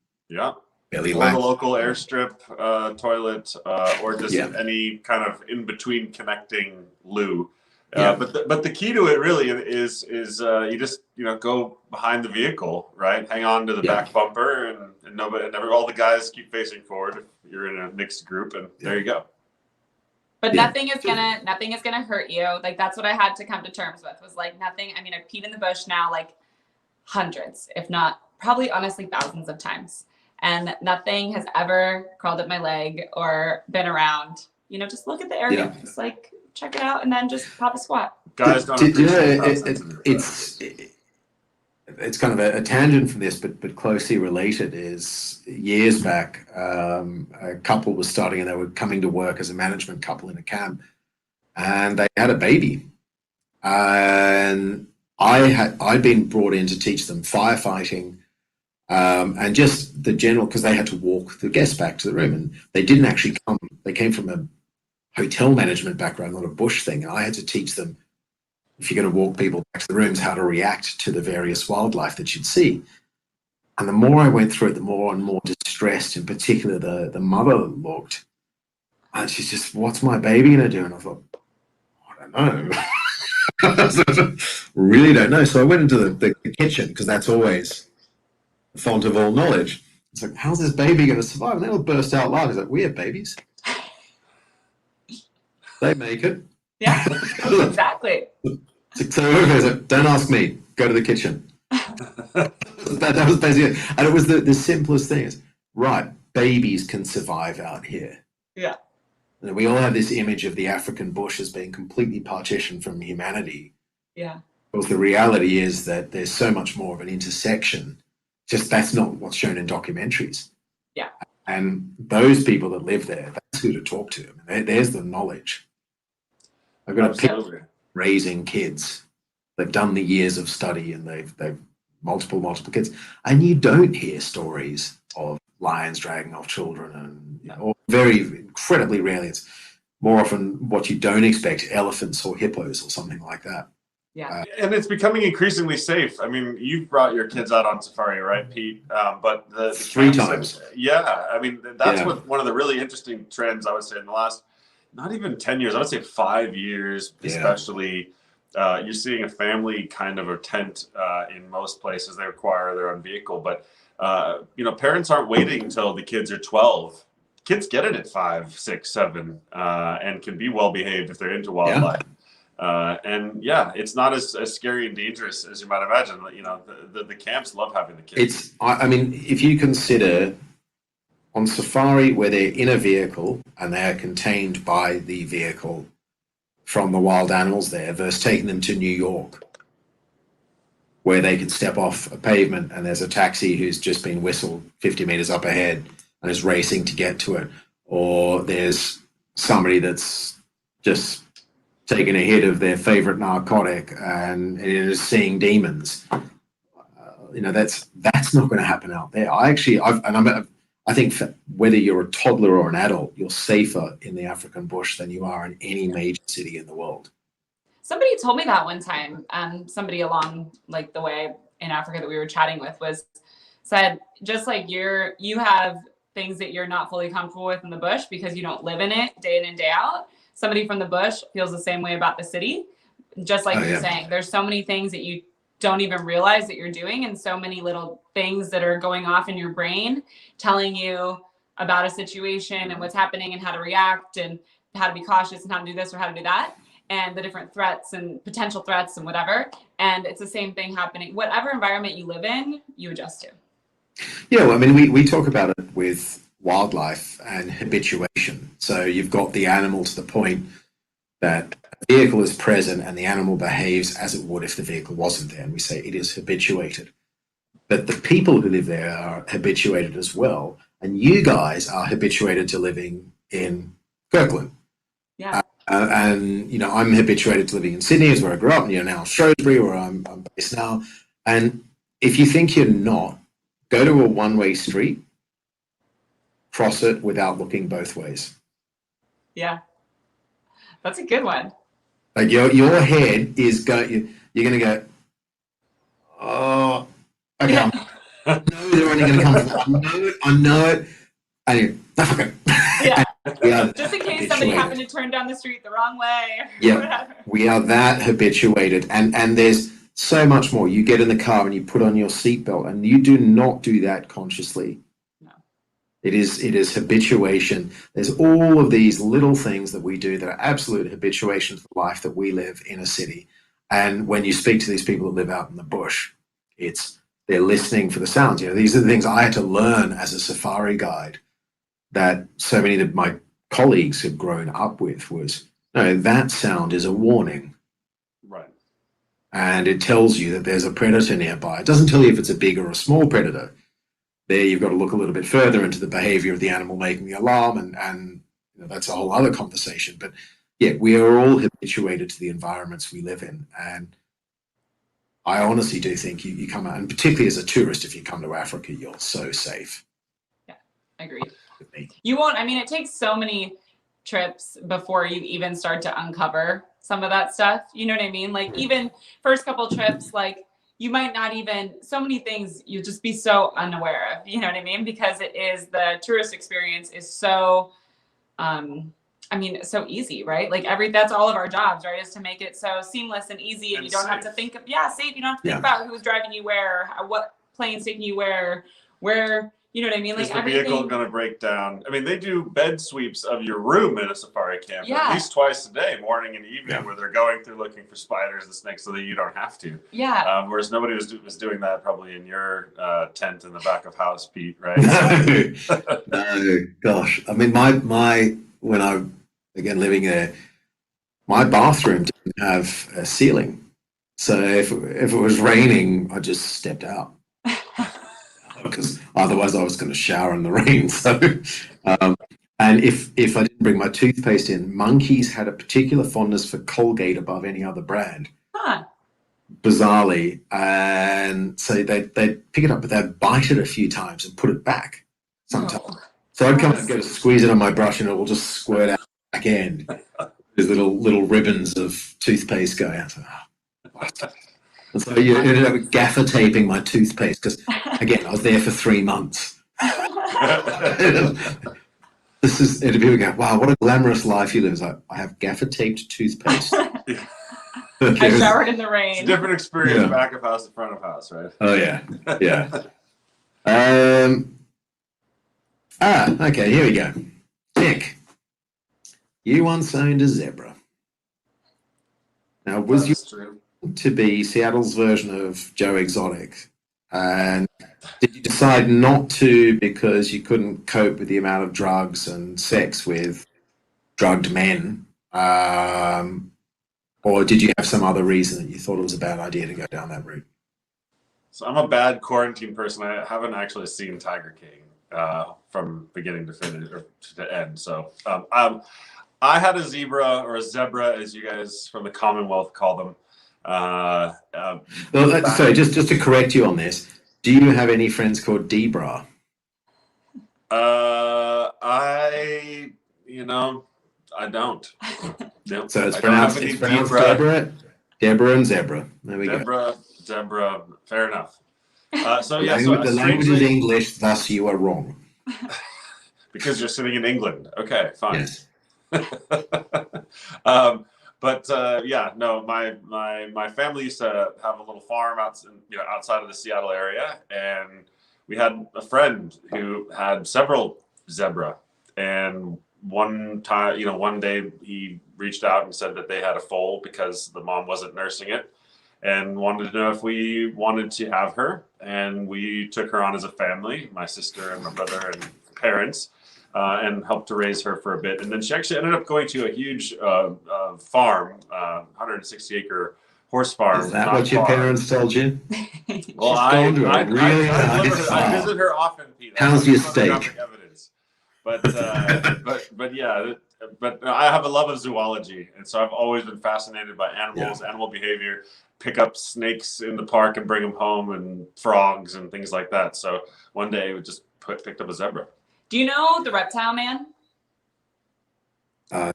A: Really
B: or the local airstrip toilet, or just any kind of in between connecting loo. But the key to it really is you just go behind the vehicle, right? Hang on to the back bumper, and all the guys keep facing forward if you're in a mixed group, and there you go.
C: But nothing is gonna hurt you. Like, that's what I had to come to terms with, was like, nothing. I mean, I've peed in the bush now like hundreds, if not probably honestly thousands of times, and nothing has ever crawled up my leg or been around. Just look at the area, just like check it out, and then just pop a squat.
B: Guys don't appreciate
A: it's kind of a tangent from this, but closely related. Is years back, a couple was starting, and they were coming to work as a management couple in a camp, and they had a baby, and I'd been brought in to teach them firefighting, and just the general, because they had to walk the guests back to the room, and they didn't actually come. They came from a hotel management background, not a bush thing, and I had to teach them, if you're going to walk people back to the rooms, how to react to the various wildlife that you'd see. And the more I went through it, the more and more distressed, in particular the mother looked. And she's just, what's my baby going to do? And I thought, I don't know. Really don't know. So I went into the kitchen, because that's always the font of all knowledge. It's like, how's this baby going to survive? And they all burst out laughing. It's like, we have babies. They make it.
C: Yeah, exactly.
A: So don't ask me, go to the kitchen. that was basically it. And it was the simplest thing is, right, babies can survive out here.
C: Yeah.
A: And we all have this image of the African bush as being completely partitioned from humanity.
C: Yeah.
A: Because the reality is that there's so much more of an intersection. Just that's not what's shown in documentaries.
C: Yeah.
A: And those people that live there, that's who to talk to. I mean, there's the knowledge. I've got a picture raising kids. They've done the years of study, and they've multiple kids. And you don't hear stories of lions dragging off children, or very incredibly rarely. It's more often what you don't expect, elephants or hippos or something like that.
C: Yeah.
B: And it's becoming increasingly safe. I mean, you've brought your kids out on safari, right, Pete? But the
A: 3 times.
B: Yeah. I mean, that's one of the really interesting trends, I would say, in the last, not even 10 years, I would say 5 years, especially. You're seeing a family kind of a tent in most places. They require their own vehicle, but parents aren't waiting until the kids are 12. Kids get it at 5, 6, 7, and can be well behaved if they're into wildlife. It's not as scary and dangerous as you might imagine. The camps love having the kids.
A: I mean, if you consider on safari where they're in a vehicle and they are contained by the vehicle from the wild animals there, versus taking them to New York, where they can step off a pavement and there's a taxi who's just been whistled 50 meters up ahead and is racing to get to it, or there's somebody that's just taken a hit of their favorite narcotic and is seeing demons. That's not going to happen out there. I think whether you're a toddler or an adult, you're safer in the African bush than you are in any major city in the world.
C: Somebody told me that one time. Somebody along like the way in Africa that we were chatting with said, just like you have things that you're not fully comfortable with in the bush because you don't live in it day in and day out. Somebody from the bush feels the same way about the city. Just like you're saying, there's so many things that you don't even realize that you're doing, and so many little things that are going off in your brain telling you about a situation and what's happening and how to react and how to be cautious and how to do this or how to do that, and the different threats and potential threats and whatever. And it's the same thing happening. Whatever environment you live in, you adjust to.
A: Yeah, well, I mean, we talk about it with wildlife and habituation. So you've got the animal to the point that a vehicle is present and the animal behaves as it would if the vehicle wasn't there. And we say it is habituated. But the people who live there are habituated as well. And you guys are habituated to living in Kirkland.
C: Yeah.
A: I'm habituated to living in Sydney, is where I grew up, and now Shrewsbury, where I'm based now. And if you think you're not, go to a one-way street, cross it without looking both ways.
C: Yeah. That's a good one.
A: Like your head is going, you're going to go, oh, okay, I know they're only going to come from that. I know it. Anyway,
C: Yeah.
A: we are
C: Just in case
A: habituated.
C: somebody happened to turn down the street the wrong way or
A: Yeah,
C: whatever.
A: we are that habituated, and there's so much more. You get in the car and you put on your seatbelt, and you do not do that consciously.
C: No.
A: It is habituation. There's all of these little things that we do that are absolute habituation to the life that we live in a city. And when you speak to these people that live out in the bush, they're listening for the sounds. You know, these are the things I had to learn as a safari guide that so many of my colleagues have grown up with was, no, that sound is a warning.
B: Right.
A: And it tells you that there's a predator nearby. It doesn't tell you if it's a big or a small predator. There you've got to look a little bit further into the behavior of the animal making the alarm, and you know, that's a whole other conversation. But yeah, we are all habituated to the environments we live in. And I honestly do think you come out, and particularly as a tourist, if you come to Africa, you're so safe.
C: Yeah, agreed. You won't, I mean, it takes so many trips before you even start to uncover some of that stuff. You know what I mean? Like even first couple trips, like you might not even, so many things you just be so unaware of, you know what I mean? Because it is, the tourist experience is so, I mean, so easy, right? Like that's all of our jobs, right? Is to make it so seamless and easy, and you don't
B: safe.
C: have to think of, safe. You don't have to think about who's driving you where, what plane's taking you where, you know what I mean? Like
B: is the vehicle going to break down? I mean, they do bed sweeps of your room in a safari camp at least twice a day, morning and evening, where they're going through looking for spiders and snakes so that you don't have to.
C: Yeah.
B: Whereas nobody was doing that probably in your tent in the back of house, Pete, right?
A: No, gosh. I mean, when I again living there, my bathroom didn't have a ceiling, so if it was raining, I just stepped out. Because otherwise I was going to shower in the rain. So, and if I didn't bring my toothpaste in, monkeys had a particular fondness for Colgate above any other brand.
C: Huh.
A: Bizarrely, and so they'd pick it up, but they'd bite it a few times and put it back sometimes.
C: Oh.
A: So I'd come and go to squeeze it on my brush, and it will just squirt out the back end. There's little ribbons of toothpaste going out. And so you ended up gaffer taping my toothpaste because, again, I was there for 3 months. It'd be go, wow, what a glamorous life you live. It's like, I have gaffer taped toothpaste.
C: I showered in the rain.
B: It's a different experience back of house to front of house, right?
A: Oh, yeah. Yeah. Okay, here we go. Nick, you once owned a zebra. Now, was you
B: true.
A: To be Seattle's version of Joe Exotic? And did you decide not to because you couldn't cope with the amount of drugs and sex with drugged men? Or did you have some other reason that you thought it was a bad idea to go down that route?
B: So I'm a bad quarantine person. I haven't actually seen Tiger King from beginning to finish or to end. So I had a zebra, or a zebra, as you guys from the Commonwealth call them.
A: Sorry, just to correct you on this, do you have any friends called Debra?
B: I don't. Nope.
A: So it's pronounced Deborah and Zebra. There we go.
B: Deborah, fair enough. So
A: the language is English, thus you are wrong.
B: Because you're sitting in England. Okay, fine.
A: Yes.
B: My family used to have a little farm outside of the Seattle area, and we had a friend who had several zebra. And one day he reached out and said that they had a foal because the mom wasn't nursing it, and wanted to know if we wanted to have her. And we took her on as a family, my sister and my brother and parents. And helped to raise her for a bit. And then she actually ended up going to a huge farm, 160-acre horse farm.
A: Is that what your parents told you?
B: Well, I visit her often, Peter.
A: How's your steak?
B: Evidence. But I have a love of zoology, and so I've always been fascinated by animals, animal behavior. Pick up snakes in the park and bring them home, and frogs and things like that. So one day we just picked up a zebra.
C: Do you know the Reptile Man?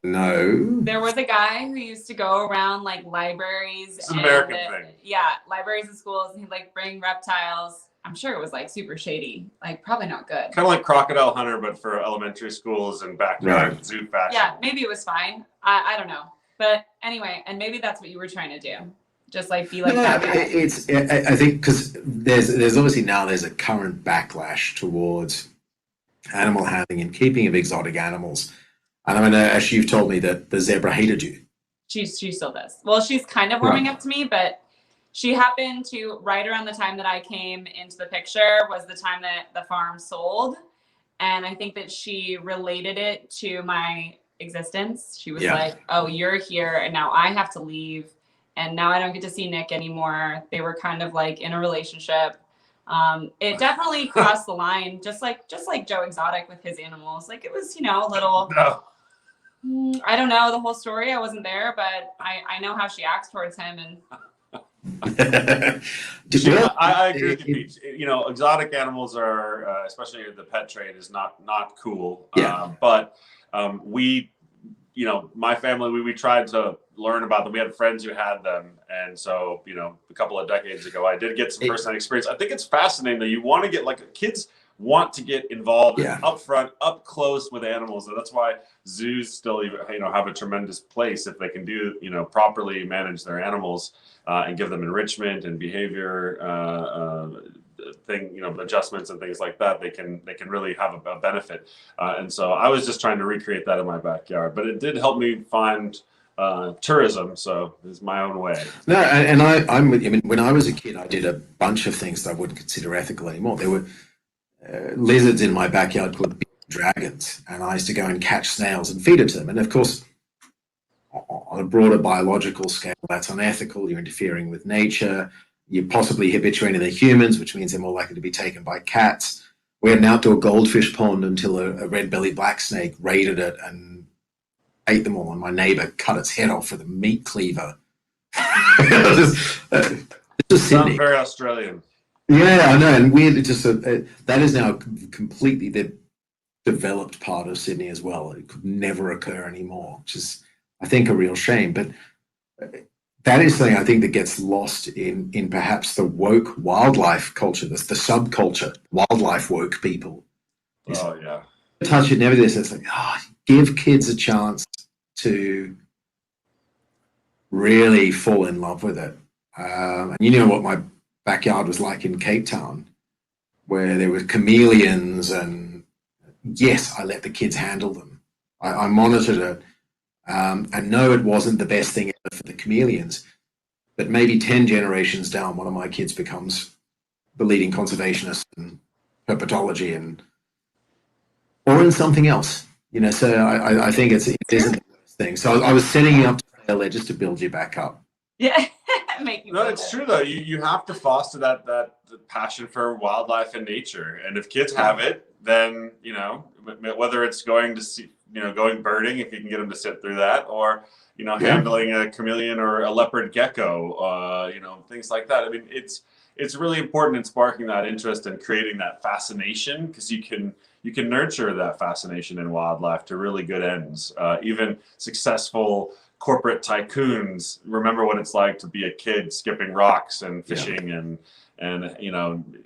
A: No.
C: There was a guy who used to go around like libraries.
B: It's an American thing.
C: Yeah, libraries and schools, and he'd like bring reptiles. I'm sure it was like super shady, like probably not good.
B: Kind of like Crocodile Hunter, but for elementary schools and backyard zoo fashion.
C: Yeah, maybe it was fine. I don't know. But anyway, and maybe that's what you were trying to do. Just like be like that guy.
A: I think because there's obviously now there's a current backlash towards animal handling and keeping of exotic animals. And I mean, as you've told me that the zebra hated you.
C: She still does. Well, she's kind of warming up to me, but she happened to, right around the time that I came into the picture was the time that the farm sold. And I think that she related it to my existence. She was like, oh, you're here and now I have to leave. And now I don't get to see Nick anymore. They were kind of like in a relationship. It definitely crossed the line, just like Joe Exotic with his animals. Like it was, a little, I don't know the whole story. I wasn't there, but I know how she acts towards him. And
B: I agree with you, Pete. Exotic animals are, especially the pet trade, is not cool. But we, my family, we tried to learn about them. We had friends who had them, and so a couple of decades ago, I did get some first-hand experience. I think it's fascinating that you want to get kids want to get involved up front, up close with animals, and that's why zoos still have a tremendous place if they can do properly manage their animals and give them enrichment and behavior adjustments and things like that. They can really have a benefit, and so I was just trying to recreate that in my backyard, but it did help me find tourism, so it's my own way.
A: No, and I'm with you. I mean, when I was a kid, I did a bunch of things that I wouldn't consider ethical anymore. There were lizards in my backyard called dragons, and I used to go and catch snails and feed it to them. And of course, on a broader biological scale, that's unethical. You're interfering with nature. You're possibly habituating the humans, which means they're more likely to be taken by cats. We had an outdoor goldfish pond until a red-bellied black snake raided it and ate them all, and my neighbor cut its head off with a meat cleaver. This is Sydney.
B: Sounds very Australian.
A: Yeah, I know, and weird. That is now completely the developed part of Sydney as well. It could never occur anymore, which is, I think, a real shame. But that is something I think that gets lost in perhaps the woke wildlife culture, the subculture, wildlife woke people.
B: Oh yeah,
A: touch it, never this. It's like, give kids a chance to really fall in love with it. And you know what my backyard was like in Cape Town, where there were chameleons, and yes, I let the kids handle them. I monitored it, and no, it wasn't the best thing ever for the chameleons, but maybe 10 generations down, one of my kids becomes the leading conservationist in herpetology or in something else, so I think it isn't the worst thing. So I was setting you up to fail there just to build you back up.
C: Yeah.
B: No, it's true though. You have to foster that passion for wildlife and nature, and if kids have it, then whether it's going to see, going birding, if you can get them to sit through that, or handling a chameleon or a leopard gecko, things like that. I mean, it's really important in sparking that interest and creating that fascination, because you can nurture that fascination in wildlife to really good ends. Even successful corporate tycoons remember what it's like to be a kid skipping rocks and fishing and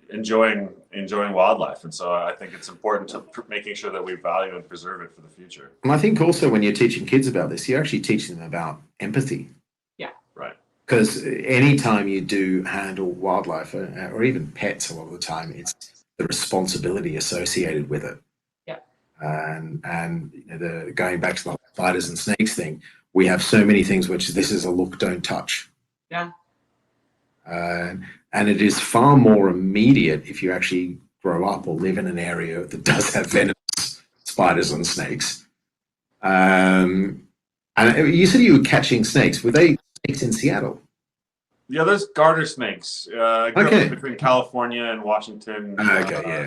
B: enjoying wildlife. And so I think it's important to making sure that we value and preserve it for the future.
A: And I think also when you're teaching kids about this, you're actually teaching them about empathy.
C: Yeah.
B: Right.
A: Because anytime you do handle wildlife or even pets, a lot of the time, it's the responsibility associated with it.
C: Yeah.
A: And going back to the spiders and snakes thing, we have so many things which this is a look, don't touch.
C: Yeah.
A: And it is far more immediate if you actually grow up or live in an area that does have venomous spiders and snakes. And you said you were catching snakes. Were they snakes in Seattle?
B: Yeah, there's garter snakes. Between California and Washington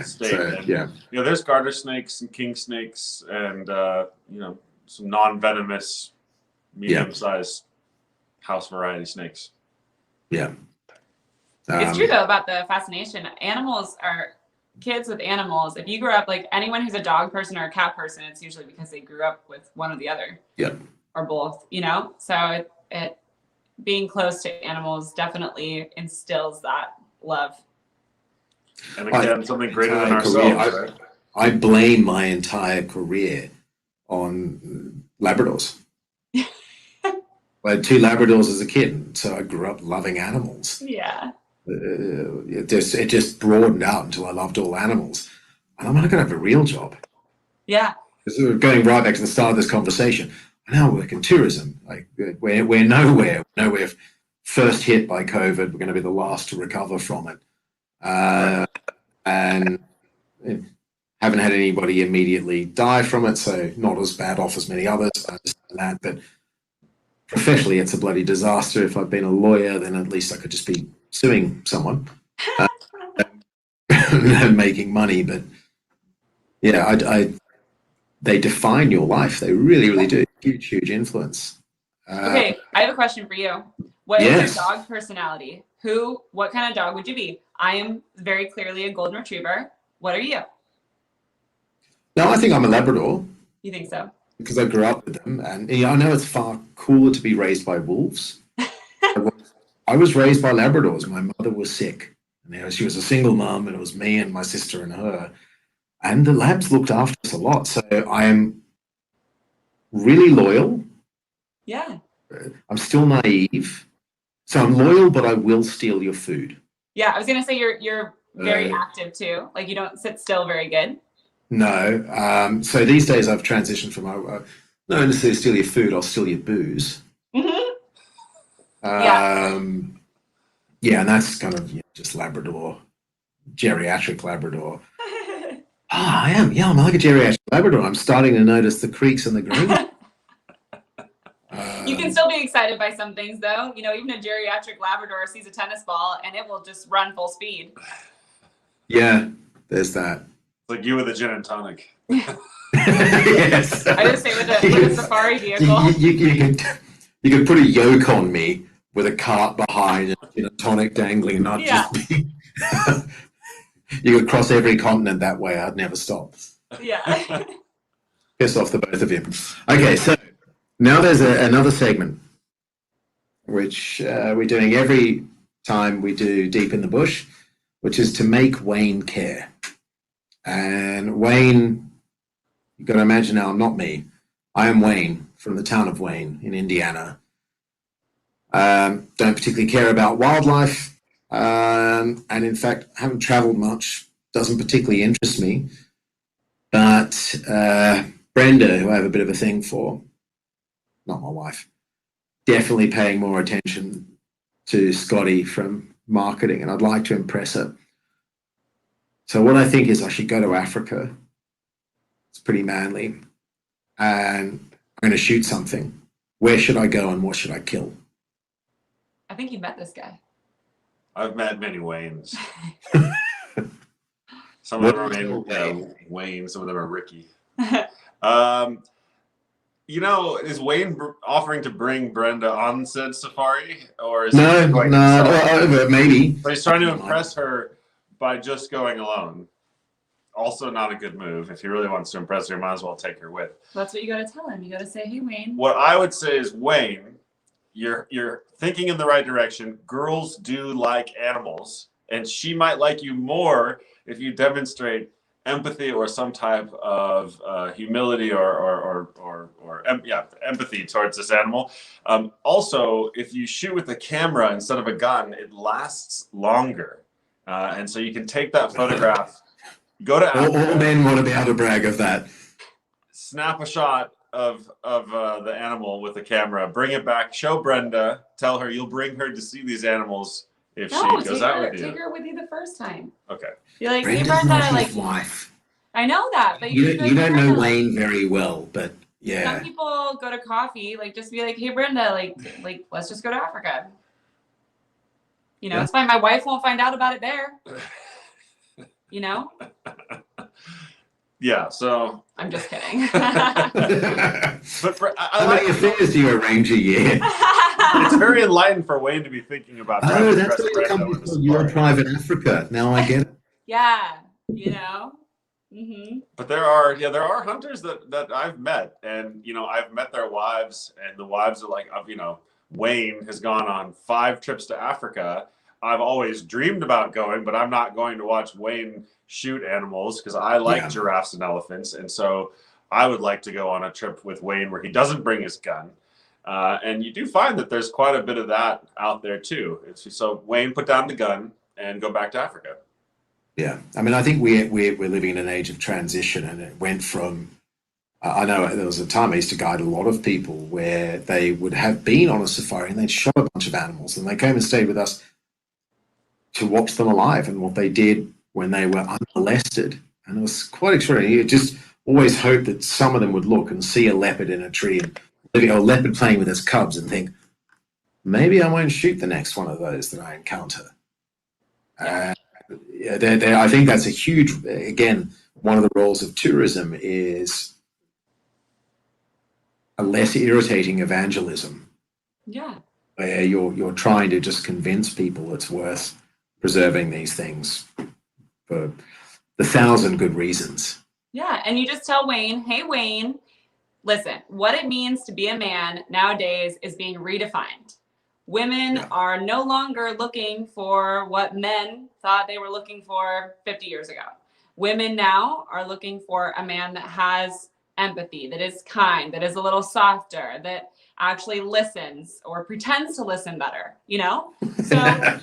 B: state.
A: So,
B: there's garter snakes and king snakes and some non-venomous, medium-sized house variety snakes.
A: Yeah.
C: It's true though about the fascination. Kids with animals. If you grew up, like anyone who's a dog person or a cat person, it's usually because they grew up with one or the other.
A: Yeah.
C: Or both, So it being close to animals definitely instills that love.
B: And again, something greater than
A: career,
B: ourselves, right?
A: I blame my entire career on Labradors. I had two Labradors as a kid, so I grew up loving animals.
C: Yeah.
A: It just broadened out until I loved all animals. And I'm not going to have a real job.
C: Yeah.
A: So going right back to the start of this conversation, I now work in tourism. Like we're nowhere. We're first hit by COVID. We're going to be the last to recover from it. And haven't had anybody immediately die from it, so not as bad off as many others. I understand that, but professionally, it's a bloody disaster. If I'd been a lawyer, then at least I could just be suing someone and making money. But yeah, they define your life. They really, really do. Huge, huge influence.
C: Okay, I have a question for you. What is
A: Yes.
C: your dog personality? What kind of dog would you be? I am very clearly a golden retriever. What are you?
A: No, I think I'm a Labrador
C: You think so?
A: because I grew up with them. And I know it's far cooler to be raised by wolves. I was raised by Labradors. My mother was sick. And she was a single mum, and it was me and my sister and her. And the Labs looked after us a lot. So I am really loyal.
C: Yeah.
A: I'm still naive. So I'm loyal, but I will steal your food.
C: Yeah, I was gonna say you're very active too. Like you don't sit still very good.
A: No. So these days I've transitioned from not necessarily steal your food, I'll steal your booze.
C: Mm-hmm.
A: Yeah, and that's kind of just Labrador, geriatric Labrador. I am. Yeah, I'm like a geriatric Labrador. I'm starting to notice the creaks and the greens.
C: You can still be excited by some things, though. Even a geriatric Labrador sees a tennis ball and it will just run full speed.
A: Yeah, there's that.
B: Like you with a gin and tonic.
A: Yes.
C: I just say with a safari vehicle.
A: You can put a yoke on me with a cart behind and a tonic dangling, and I'd just be. You could cross every continent that way. I'd never stop.
C: Yeah.
A: Piss off the both of you. Okay, so now there's another segment which we're doing every time we do Deep in the Bush, which is to make Wayne care. And Wayne, you've got to imagine now, I'm not me. I am Wayne from the town of Wayne in Indiana. Don't particularly care about wildlife. And in fact, haven't traveled much, doesn't particularly interest me. But Brenda, who I have a bit of a thing for, not my wife, definitely paying more attention to Scotty from marketing, and I'd like to impress her. So what I think is I should go to Africa. It's pretty manly. And I'm going to shoot something. Where should I go and what should I kill?
C: I think you met this guy.
B: I've met many Waynes. Some of them are named Wayne, some of them are Ricky. Is Wayne offering to bring Brenda on said safari, or is he going himself?
A: Maybe.
B: But he's trying to impress her by just going alone. Also, not a good move. If he really wants to impress her, he might as well take her with.
C: That's what you got to tell him. You got to say, "Hey, Wayne."
B: What I would say is, Wayne, you're thinking in the right direction. Girls do like animals, and she might like you more if you demonstrate empathy or some type of humility or empathy towards this animal. Also, if you shoot with a camera instead of a gun, it lasts longer, and so you can take that photograph. Go to Africa,
A: all men want to be able to brag of that.
B: Snap a shot of the animal with the camera, bring it back, show Brenda, tell her you'll bring her to see these animals if she goes out with you.
C: Take her with you the first time.
B: Okay.
C: You're like,
A: Brenda's
C: hey, Brenda,
A: not his wife.
C: I know that, but
A: you don't know Wayne very well, but yeah.
C: Some people go to coffee, just be like, hey, Brenda, let's just go to Africa. It's fine. My wife won't find out about it there.
B: Yeah, so
C: I'm just kidding.
B: But
A: how many affairs do you arrange a year?
B: It's very enlightened for Wayne to be thinking about.
A: Oh, that's what the company's called Your Private Africa. Now I get it.
C: Yeah, Mm-hmm.
B: But there are hunters that I've met, and I've met their wives, and the wives are like, Wayne has gone on 5 trips to Africa. I've always dreamed about going, but I'm not going to watch Wayne shoot animals because I like giraffes and elephants. And so I would like to go on a trip with Wayne where he doesn't bring his gun. And you do find that there's quite a bit of that out there too. So Wayne, put down the gun and go back to Africa.
A: Yeah, I mean, I think we're living in an age of transition, and it went from. I know there was a time I used to guide a lot of people where they would have been on a safari and they'd shot a bunch of animals, and they came and stayed with us to watch them alive and what they did when they were unmolested, and it was quite extraordinary. You just always hope that some of them would look and see a leopard in a tree, and or a leopard playing with its cubs, and think, maybe I won't shoot the next one of those that I encounter. I think that's a huge, again, one of the roles of tourism is a less irritating evangelism.
C: Yeah.
A: Where you're trying to just convince people it's worth preserving these things for the thousand good reasons.
C: Yeah, and you just tell Wayne, hey, Wayne, listen, what it means to be a man nowadays is being redefined. Women are no longer looking for what men thought they were looking for 50 years ago. Women now are looking for a man that has empathy, that is kind, that is a little softer, that actually listens or pretends to listen better, you know? So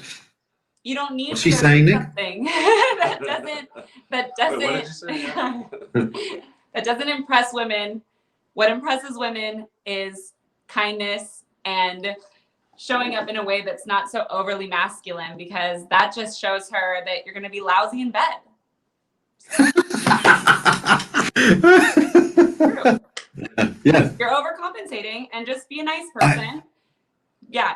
C: you don't need
A: What's
C: to
A: she saying, Nick?
C: something that doesn't
B: Wait, what did you say?
C: that doesn't impress women. What impresses women is kindness and showing up in a way that's not so overly masculine, because that just shows her that you're going to be lousy in bed. True.
A: Yeah.
C: You're overcompensating, and just be a nice person.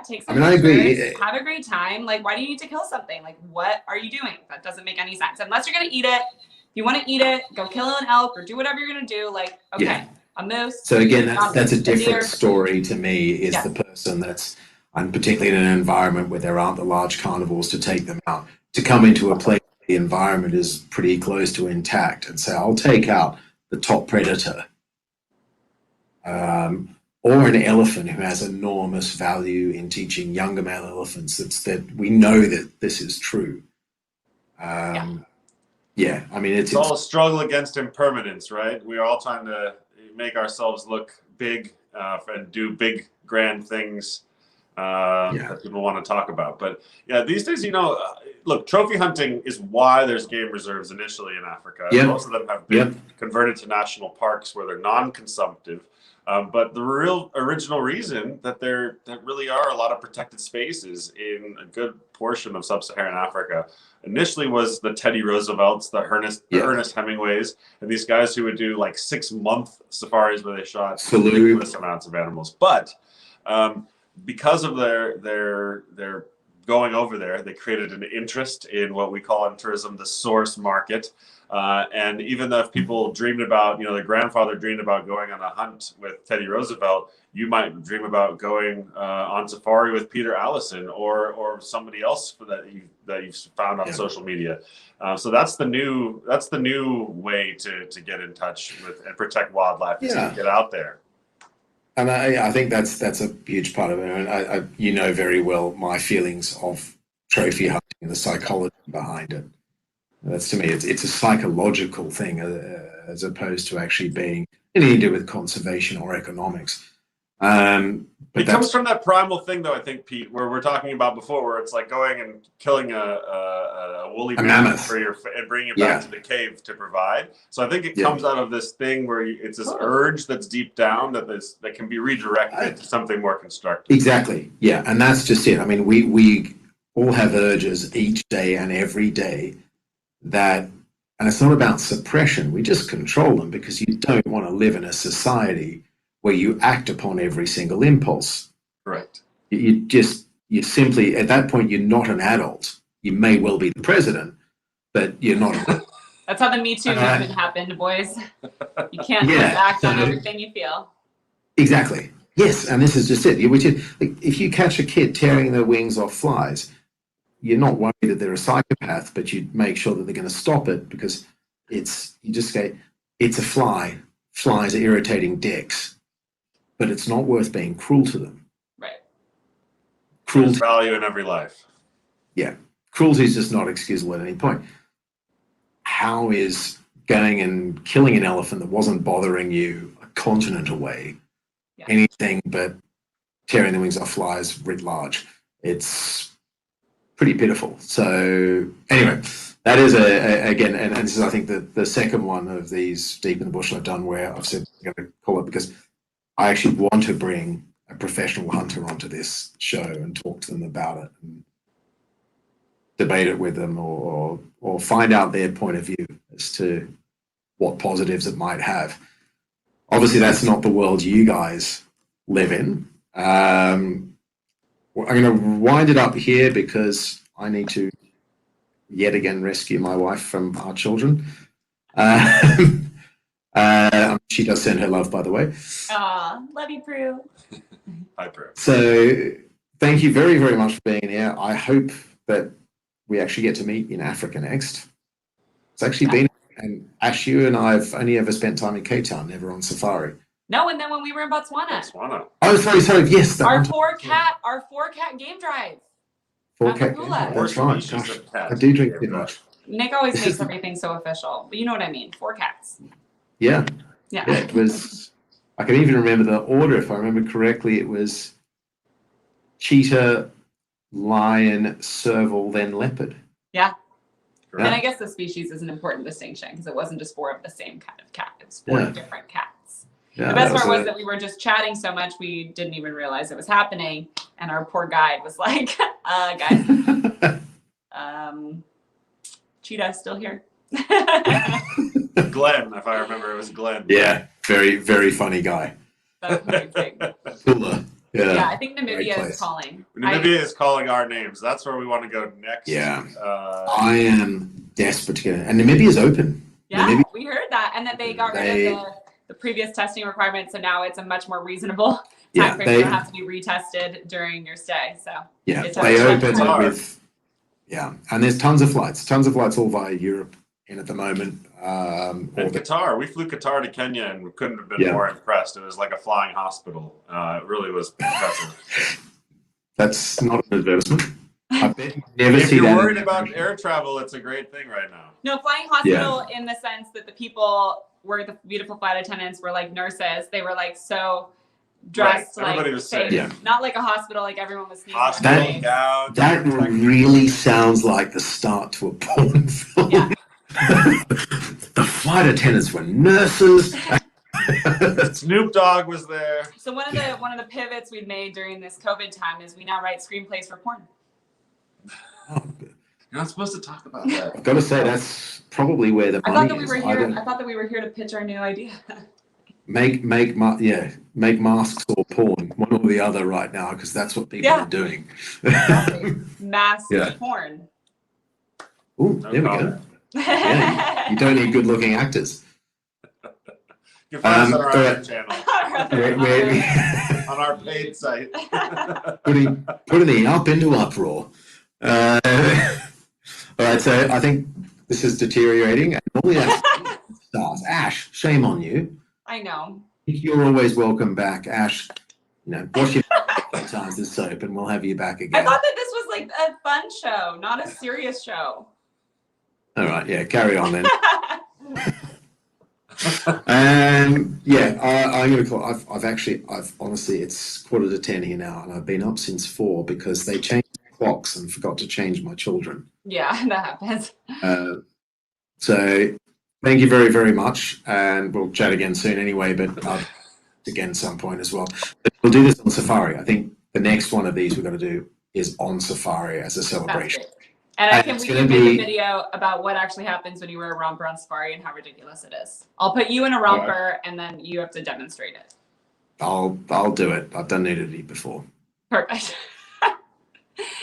C: Take some
A: I agree.
C: pictures, have a great time. Like, why do you need to kill something? Like, what are you doing? That doesn't make any sense. Unless you're going to eat it. If you want to eat it, go kill an elk or do whatever you're going to do. Like, okay, a moose.
A: So again, that's a different
C: deer.
A: story to me, is the person that's, and particularly in an environment where there aren't the large carnivores to take them out, to come into a place where the environment is pretty close to intact and say, I'll take out the top predator. Or an elephant who has enormous value in teaching younger male elephants that we know that this is true. I mean, it's
B: all a struggle against impermanence, right? We're all trying to make ourselves look big and do big, grand things that people want to talk about. But these days, look, trophy hunting is why there's game reserves initially in Africa. Most of them have been converted to national parks where they're non-consumptive. But the real original reason that there really are a lot of protected spaces in a good portion of sub-Saharan Africa initially was the Teddy Roosevelts, the Ernest Hemingways, and these guys who would do like 6-month safaris where they shot ridiculous amounts of animals. But because of their going over there, they created an interest in what we call in tourism the source market. And even though if people dreamed about, their grandfather dreamed about going on a hunt with Teddy Roosevelt, you might dream about going on safari with Peter Allison or somebody else that you've found on social media. So that's the new way to get in touch with and protect wildlife is to get out there.
A: And I think that's a huge part of it. And you know very well my feelings of trophy hunting and the psychology behind it. That's, to me, it's a psychological thing as opposed to actually being anything to do with conservation or economics.
B: It comes from that primal thing, though, I think, Pete, where we're talking about before, where it's like going and killing a woolly mammoth and bringing it back to the cave to provide. So I think it comes out of this thing where it's this urge that's deep down that can be redirected to something more constructive.
A: Exactly. Yeah, and that's just it. I mean, we all have urges each day and every day and it's not about suppression. We just control them because you don't want to live in a society where you act upon every single impulse.
B: Right.
A: You simply, at that point, you're not an adult. You may well be the president, but you're not.
C: That's how the Me Too movement happened, boys. You can't just act on everything you feel.
A: Exactly. Yes, and this is just it. Which is, if you catch a kid tearing their wings off flies, you're not worried that they're a psychopath, but you make sure that they're going to stop it because you just say, it's a fly. Flies are irritating dicks, but it's not worth being cruel to them.
C: Right.
B: There's value in every life.
A: yeah, cruelty is just not excusable at any point. How is going and killing an elephant that wasn't bothering you a continent away anything but tearing the wings off flies writ large? It's pretty pitiful. So anyway, that is again, and this is, I think, the second one of these Deep in the Bush I've done where I've said I'm going to call it, because I actually want to bring a professional hunter onto this show and talk to them about it and debate it with them, or find out their point of view as to what positives it might have. Obviously, that's not the world you guys live in. I'm going to wind it up here because I need to yet again rescue my wife from our children. She does send her love, by the way.
C: Aw, love you, Prue.
B: Hi, Prue.
A: So thank you very, very much for being here. I hope that we actually get to meet in Africa next. It's actually been, and Ash, you and I have only ever spent time in Cape Town, never on safari.
C: No, and then when we were in Botswana.
A: Oh, sorry, yes.
C: Our four cat game drive.
A: 4K. That's right. Gosh, I do drink too much.
C: Nick always makes everything so official, but you know what I mean. 4 cats.
A: Yeah.
C: Yeah.
A: It was. I can even remember the order, if I remember correctly. It was cheetah, lion, serval, then leopard.
C: Yeah. And I guess the species is an important distinction because it wasn't just 4 of the same kind of cat. It was 4 different cats.
A: Yeah,
C: the best part was that we were just chatting so much we didn't even realize it was happening, and our poor guide was like, guys, cheetah's still here.
B: Glenn, if I remember, it was Glenn.
A: Yeah, very, very funny guy.
C: That's amazing.
A: Cooler.
C: Yeah, I think Namibia is calling.
B: Namibia is calling our names. That's where we want to go next.
A: Yeah. I am desperate to get it. And Namibia is open.
C: Yeah, we heard that. And that they got rid of the previous testing requirements, so now it's a much more reasonable time frame. You don't have to be retested during your stay. So
A: yeah, they open it with and there's tons of flights all via Europe in at the moment.
B: And Qatar, we flew Qatar to Kenya and we couldn't have been more impressed. It was like a flying hospital. It really was impressive.
A: That's not an advertisement. I bet you never
B: if
A: see
B: you're
A: that.
B: worried about air travel, it's a great thing right now.
C: No, flying hospital in the sense that the people were the beautiful flight attendants were like nurses. They were like so dressed like
B: everybody was safe.
C: Not like a hospital, like everyone was sneezing.
B: Hospital gown.
A: That really sounds like the start to a porn film.
C: Yeah.
A: The flight attendants were nurses.
B: Snoop Dogg was there.
C: So one of the pivots we've made during this COVID time is we now write screenplays for porn.
A: Oh,
B: you're not supposed to talk about that.
A: I've got to say that's probably where the money is.
C: I thought that we were here to pitch our new idea.
A: Make masks or porn, one or the other right now, because that's what people are doing.
C: Mask porn.
A: Ooh, there we go. Yeah, you don't need good-looking actors.
B: You can find us on our other channel. On our paid site.
A: putting the up into uproar. All right, so I think this is deteriorating. And normally that's stars. Ash, shame on you.
C: I know.
A: You're always welcome back, Ash. Wash your times with soap, and we'll have you back again.
C: I thought that this was like a fun show, not a serious show.
A: All right, yeah, carry on then. I'm going to call. I've honestly, it's 9:45 here now, and I've been up since 4 because they changed clocks and forgot to change my children.
C: Yeah, that happens.
A: So thank you very, very much, and we'll chat again soon anyway, but again some point as well. But we'll do this on safari. I think the next one of these we're going to do is on safari as a celebration.
C: And we can make a video about what actually happens when you wear a romper on safari and how ridiculous it is. I'll put you in a romper and then you have to demonstrate it.
A: I'll do it. I've done nudity before.
C: Perfect.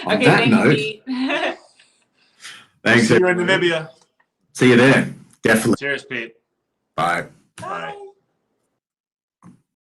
A: On that note, thanks.
B: See you in Namibia.
A: See you there. Definitely.
B: Cheers, Pete.
A: Bye.
C: Bye.